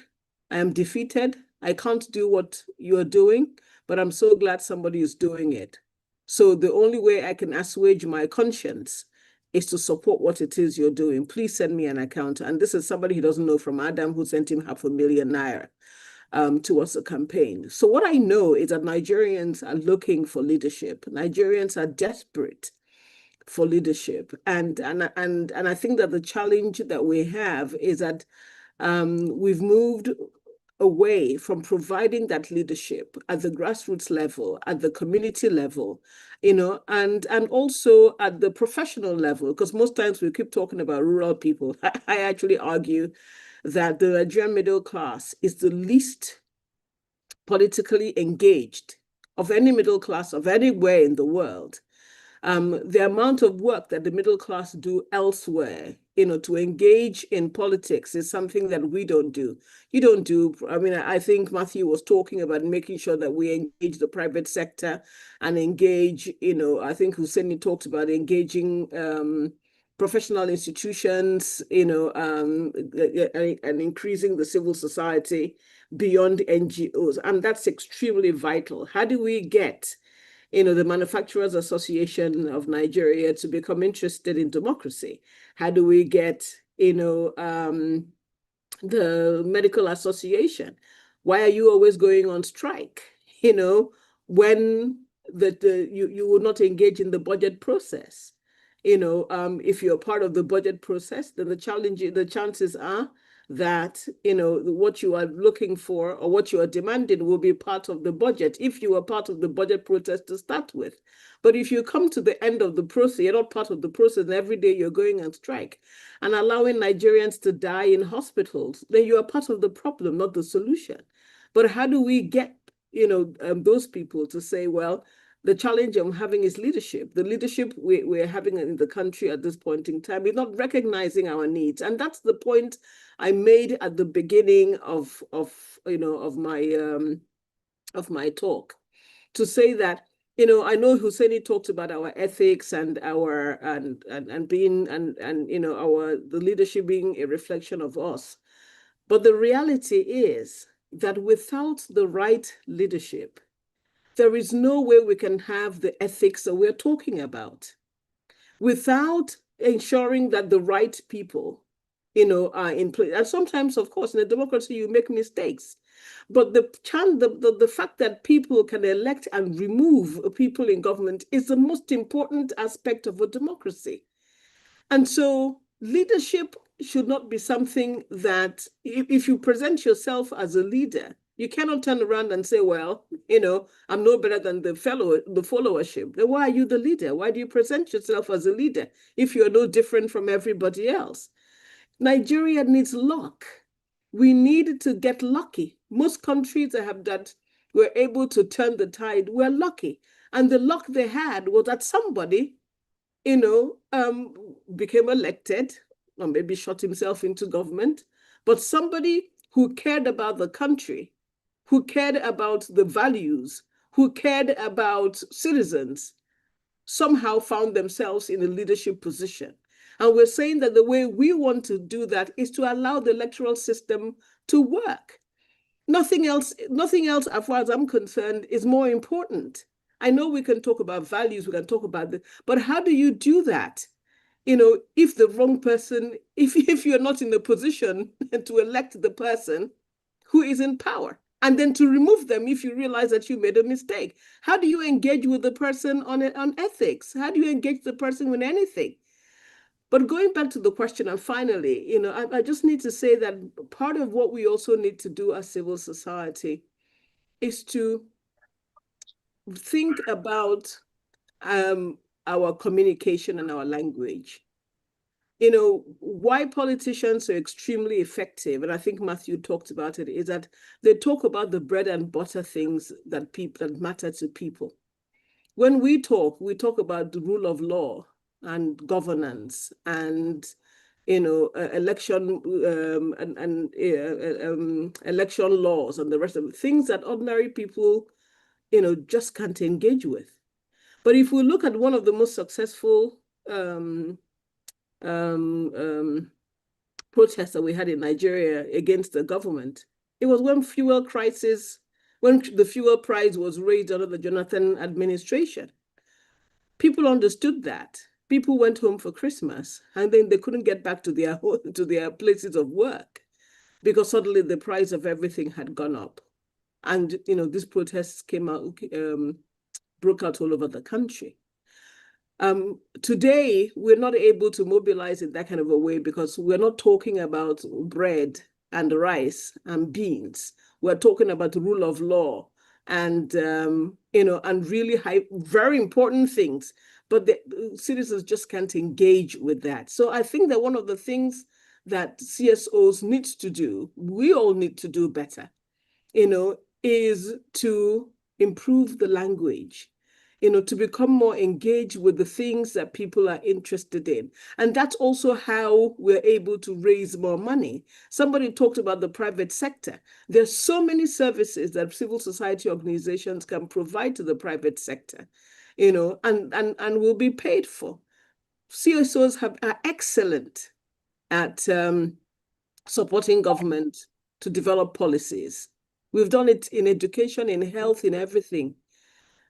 [SPEAKER 3] I am defeated, I can't do what you're doing, but I'm so glad somebody is doing it. So the only way I can assuage my conscience is to support what it is you're doing. Please send me an account. And this is somebody he doesn't know from Adam, who sent him $500,000 naira towards the campaign. So what I know is that Nigerians are looking for leadership. Nigerians are desperate for leadership. And I think that the challenge that we have is that we've moved away from providing that leadership at the grassroots level, at the community level, you know, and also at the professional level, because most times we keep talking about rural people. I actually argue that the Nigerian middle class is the least politically engaged of any middle class of anywhere in the world. The amount of work that the middle class do elsewhere, you know, to engage in politics is something that we don't do. You don't do, I mean, I think Matthew was talking about making sure that we engage the private sector and engage, you know, I think Husseini talked about engaging professional institutions, you know, and increasing the civil society beyond NGOs. And that's extremely vital. How do we get, you know, the Manufacturers Association of Nigeria to become interested in democracy? How do we get, you know, the Medical Association? Why are you always going on strike? You know, when you will not engage in the budget process. You know, if you're part of the budget process, then the chances are that, you know, what you are looking for or what you are demanding will be part of the budget if you are part of the budget process to start with. But if you come to the end of the process, you're not part of the process, and every day you're going on strike and allowing Nigerians to die in hospitals, then you are part of the problem, not the solution. But how do we get, you know, those people to say, well, the challenge I'm having is leadership. The leadership we're having in the country at this point in time is not recognizing our needs. And that's the point I made at the beginning of you know, of my talk, to say that, you know, I know Husseini talked about our ethics and our being you know, the leadership being a reflection of us. But the reality is that without the right leadership, there is no way we can have the ethics that we're talking about. Without ensuring that the right people, you know, are in place. And sometimes, of course, in a democracy, you make mistakes. But the fact that people can elect and remove people in government is the most important aspect of a democracy. And so leadership should not be something that, if you present yourself as a leader, you cannot turn around and say, well, you know, I'm no better than the followership. Then why are you the leader? Why do you present yourself as a leader if you're no different from everybody else? Nigeria needs luck. We need to get lucky. Most countries that were able to turn the tide were lucky. And the luck they had was that somebody, you know, became elected or maybe shot himself into government, but somebody who cared about the country, who cared about the values, who cared about citizens, somehow found themselves in a leadership position. And we're saying that the way we want to do that is to allow the electoral system to work. Nothing else, as far as I'm concerned, is more important. I know we can talk about values, we can talk about this, but how do you do that? You know, if the wrong person, if you're not in a position to elect the person who is in power, and then to remove them if you realize that you made a mistake. How do you engage with the person on ethics? How do you engage the person with anything? But going back to the question, and finally, you know, I just need to say that part of what we also need to do as civil society is to think about our communication and our language. You know, why politicians are extremely effective, and I think Matthew talked about it, is that they talk about the bread and butter things that matter to people. When we talk about the rule of law and governance and, you know, election election laws and the rest of the things that ordinary people, you know, just can't engage with. But if we look at one of the most successful protests that we had in Nigeria against the government, it was when fuel crisis when the fuel price was raised under the Jonathan administration. People understood that. People went home for Christmas and then they couldn't get back to their places of work because suddenly the price of everything had gone up. And, these protests broke out all over the country. Today, we're not able to mobilize in that kind of a way because we're not talking about bread and rice and beans. We're talking about the rule of law and, and really very important things. But the citizens just can't engage with that. So I think that one of the things that CSOs need to do, we all need to do better, is to improve the language, to become more engaged with the things that people are interested in. And that's also how we're able to raise more money. Somebody talked about the private sector. There's so many services that civil society organizations can provide to the private sector, and will be paid for. CSOs are excellent at supporting government to develop policies. We've done it in education, in health, in everything.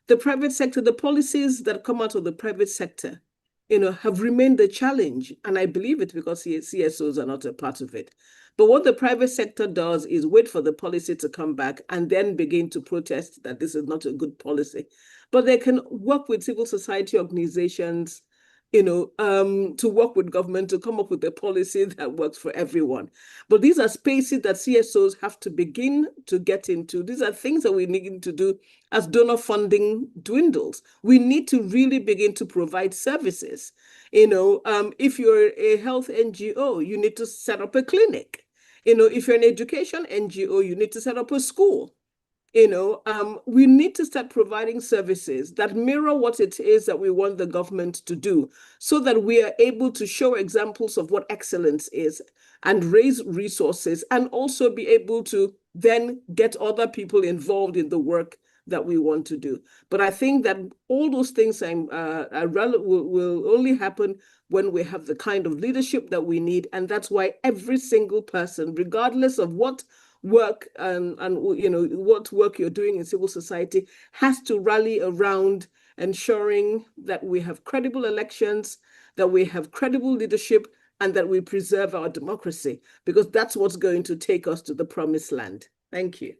[SPEAKER 3] The private sector, the policies that come out of the private sector, have remained a challenge. And I believe it because CSOs are not a part of it. But what the private sector does is wait for the policy to come back and then begin to protest that this is not a good policy. But they can work with civil society organizations, to work with government to come up with a policy that works for everyone. But these are spaces that CSOs have to begin to get into. These are things that we need to do as donor funding dwindles. We need to really begin to provide services. If you're a health NGO, you need to set up a clinic. If you're an education NGO, you need to set up a school. We need to start providing services that mirror what it is that we want the government to do so that we are able to show examples of what excellence is and raise resources and also be able to then get other people involved in the work that we want to do. But I think that all those things will only happen when we have the kind of leadership that we need. And that's why every single person, regardless of what work and what work you're doing in civil society, has to rally around ensuring that we have credible elections, that we have credible leadership, and that we preserve our democracy, because that's what's going to take us to the promised land. Thank you.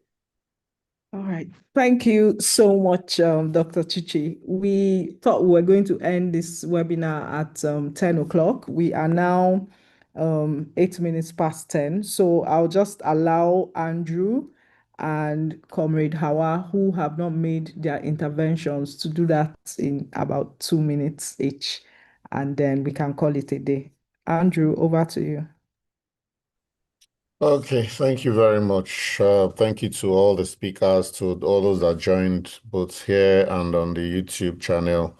[SPEAKER 1] All right. Thank you so much, Dr. Chichi. We thought we were going to end this webinar at 10 o'clock. We are now 8 minutes past 10. So I'll just allow Andrew and Comrade Hawa, who have not made their interventions, to do that in about 2 minutes each, and then we can call it a day. Andrew, over to you.
[SPEAKER 13] Okay, thank you very much. Thank you to all the speakers, to all those that joined both here and on the YouTube channel.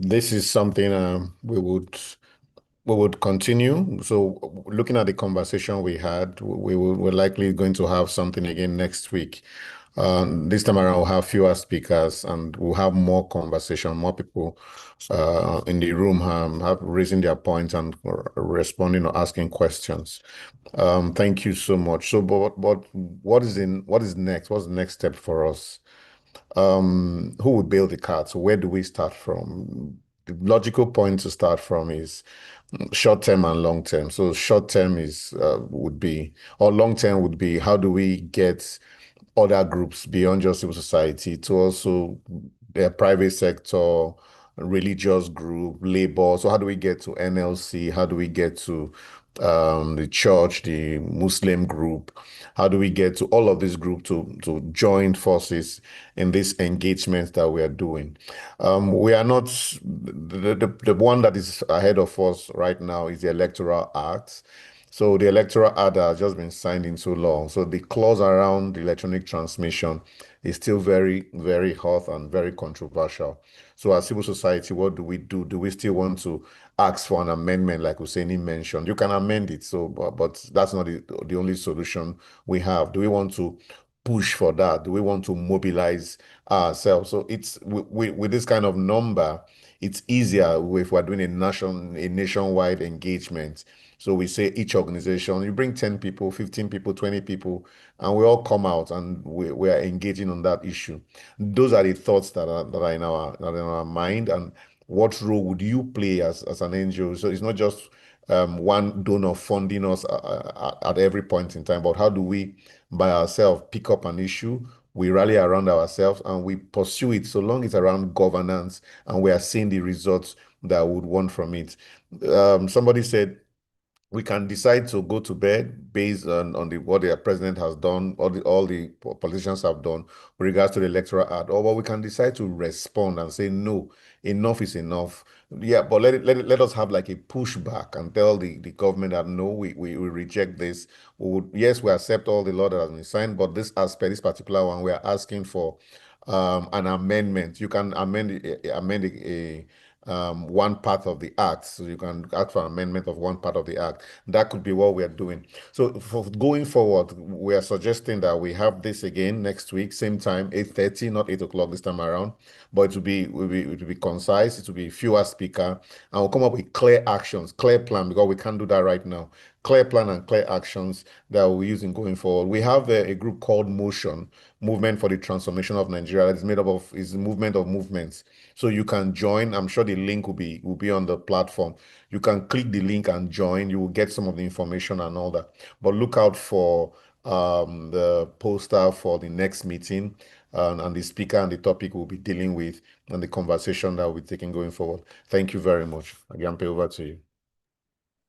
[SPEAKER 13] This is something we would continue. So looking at the conversation we had, we're likely going to have something again next week. This time around, we'll have fewer speakers and we'll have more conversation, more people in the room have raising their points and responding or asking questions. Thank you so much. So, but what is next? What's the next step for us? Who would build the cart? So where do we start from? The logical point to start from is short term and long term. So short term would be, or long term would be, how do we get other groups beyond just civil society to also the private sector, religious group, labor? So how do we get to NLC? How do we get to the church, the Muslim group? How do we get to all of this group to join forces in this engagement that we are doing? We are not, the one that is ahead of us right now is the Electoral Act. So the Electoral Act has just been signed in so long. So the clause around the electronic transmission is still very, very hot and very controversial. So as civil society, what do we do? Do we still want to ask for an amendment like Hussaini mentioned? You can amend it, so but that's not the only solution we have. Do we want to push for that? Do we want to mobilize ourselves? So it's with this kind of number, it's easier if we're doing a nationwide engagement. So we say each organization, you bring 10 people, 15 people, 20 people, and we all come out and we are engaging on that issue. Those are the thoughts that are in our mind. And what role would you play as an NGO? So it's not just one donor funding us at every point in time, but how do we by ourselves pick up an issue, we rally around ourselves and we pursue it so long it's around governance and we are seeing the results that we would want from it. Somebody said we can decide to go to bed based on what the president has done, all the politicians have done with regards to the electoral act, or we can decide to respond and say, no, enough is enough. Yeah, but let us have like a pushback and tell the government that no, we reject this. Yes, we accept all the law that has been signed, but this aspect, this particular one, we are asking for an amendment. You can amend one part of the act. So you can ask for amendment of one part of the act. That could be what we are doing. So for going forward, we are suggesting that we have this again next week, same time, 8:30, not 8 o'clock this time around, but it will be concise, it will be fewer speaker, and we'll come up with clear actions, clear plan, because we can't do that right now. Clear plan and clear actions that we're using going forward. We have a group called Motion, Movement for the Transformation of Nigeria. It's made up of, is a movement of movements. So you can join. I'm sure the link will be on the platform. You can click the link and join. You will get some of the information and all that. But look out for the poster for the next meeting and the speaker and the topic we'll be dealing with and the conversation that we'll be taking going forward. Thank you very much. Agyampe, over to you.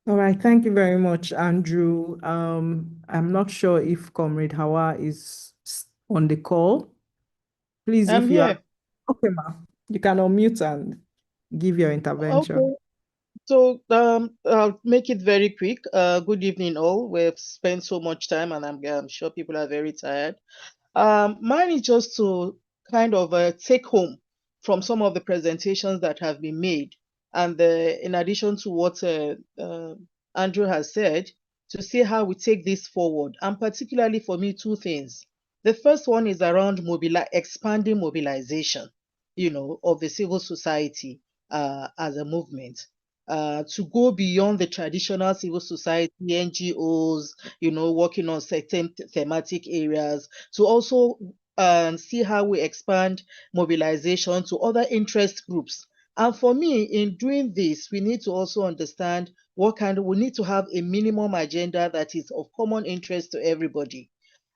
[SPEAKER 1] All right, thank you very much, Andrew. I'm not sure if Comrade Hawa is on the call. Please,
[SPEAKER 14] I'm
[SPEAKER 1] if you
[SPEAKER 14] here.
[SPEAKER 1] are, okay, ma, you can unmute and give your intervention.
[SPEAKER 14] Okay. So I'll make it very quick. Good evening, all. We've spent so much time, and I'm sure people are very tired. Mine is just to kind of take home from some of the presentations that have been made, and in addition to what Andrew has said, to see how we take this forward. And particularly for me, two things. The first one is around expanding mobilization, of the civil society as a movement. To go beyond the traditional civil society, NGOs, working on certain thematic areas, to also see how we expand mobilization to other interest groups. And for me, in doing this, we need to also understand we need to have a minimum agenda that is of common interest to everybody.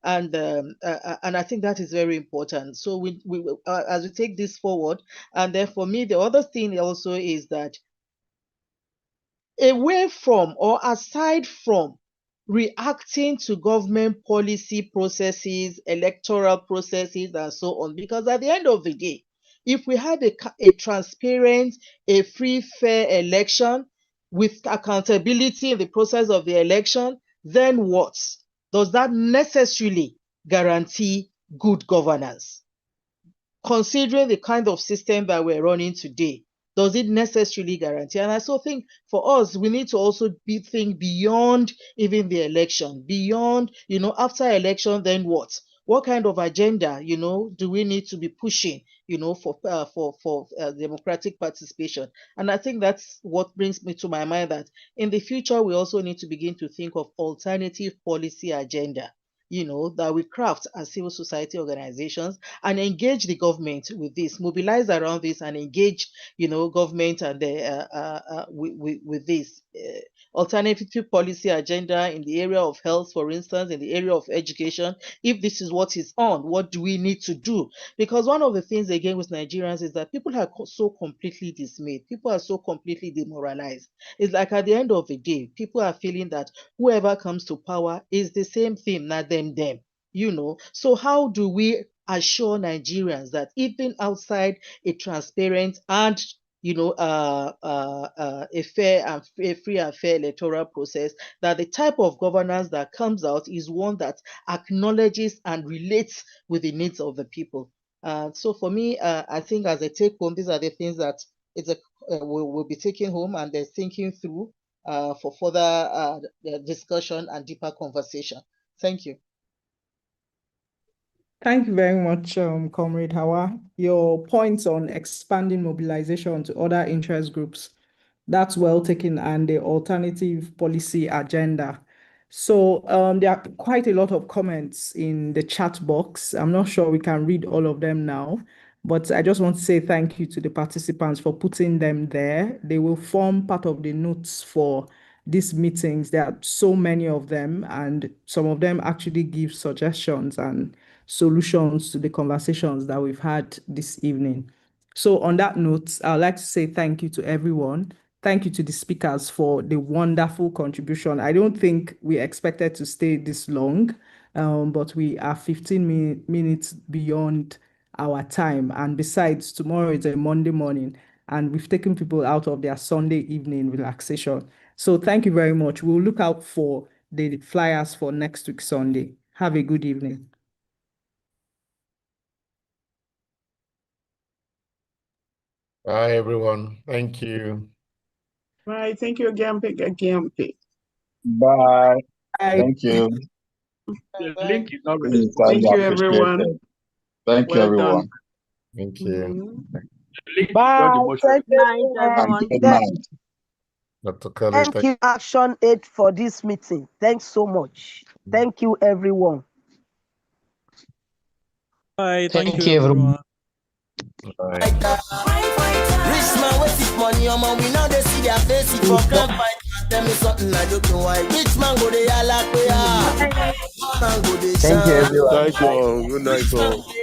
[SPEAKER 14] And I think that is very important. So we as we take this forward, and then for me, the other thing also is that away from or aside from reacting to government policy processes, electoral processes, and so on, because at the end of the day, if we have a transparent, a free, fair election with accountability in the process of the election, then what? Does that necessarily guarantee good governance? Considering the kind of system that we're running today, does it necessarily guarantee? And I also think for us, we need to also think beyond even the election, beyond, after election, then what? What kind of agenda, do we need to be pushing, for democratic participation? And I think that's what brings me to my mind that in the future, we also need to begin to think of alternative policy agenda, that we craft as civil society organizations and engage the government with this, mobilize around this and engage, government and with this alternative policy agenda in the area of health, for instance, in the area of education. If this is what is on, what do we need to do? Because one of the things again with Nigerians is that people are so completely dismayed. People are so completely demoralized. It's like at the end of the day, people are feeling that whoever comes to power is the same thing, not them. So how do we assure Nigerians that even outside a transparent and a fair and free and fair electoral process, that the type of governance that comes out is one that acknowledges and relates with the needs of the people? So for me, I think as a take home, these are the things that we'll be taking home and they're thinking through for further discussion and deeper conversation. Thank you.
[SPEAKER 1] Thank you very much, Comrade Hawa. Your points on expanding mobilization to other interest groups, that's well taken, and the alternative policy agenda. So there are quite a lot of comments in the chat box. I'm not sure we can read all of them now, but I just want to say thank you to the participants for putting them there. They will form part of the notes for these meetings. There are so many of them, and some of them actually give suggestions and solutions to the conversations that we've had this evening. So on that note, I'd like to say thank you to everyone. Thank you to the speakers for the wonderful contribution. I don't think we expected to stay this long, but we are 15 minutes beyond our time. And besides, tomorrow is a Monday morning, and we've taken people out of their Sunday evening relaxation. So thank you very much. We'll look out for the flyers for next week, Sunday. Have a good evening.
[SPEAKER 13] Bye, everyone. Thank you.
[SPEAKER 8] Bye. Thank you again.
[SPEAKER 5] Bye.
[SPEAKER 1] Bye.
[SPEAKER 5] Thank you.
[SPEAKER 8] The link is not
[SPEAKER 5] This is
[SPEAKER 8] ready. Thank you,
[SPEAKER 5] appreciated.
[SPEAKER 8] everyone.
[SPEAKER 5] Thank you,
[SPEAKER 8] Well
[SPEAKER 5] everyone.
[SPEAKER 13] Thank you.
[SPEAKER 12] Bye. Thank you,
[SPEAKER 9] Night,
[SPEAKER 12] everyone.
[SPEAKER 5] And good night.
[SPEAKER 13] Dr. Kelly,
[SPEAKER 12] Thank you, Action Aid, for this meeting. Thanks so much. Thank you, everyone.
[SPEAKER 15] Bye.
[SPEAKER 7] Thank you, everyone.
[SPEAKER 13] Bye.
[SPEAKER 16] Rich man with his money, we now they see their face. It for crime fight. Tell me something I don't know why. Rich man go they like we are. Man go they
[SPEAKER 11] Thank you,
[SPEAKER 16] shine.
[SPEAKER 11] everyone.
[SPEAKER 10] Thank you. Good night, all.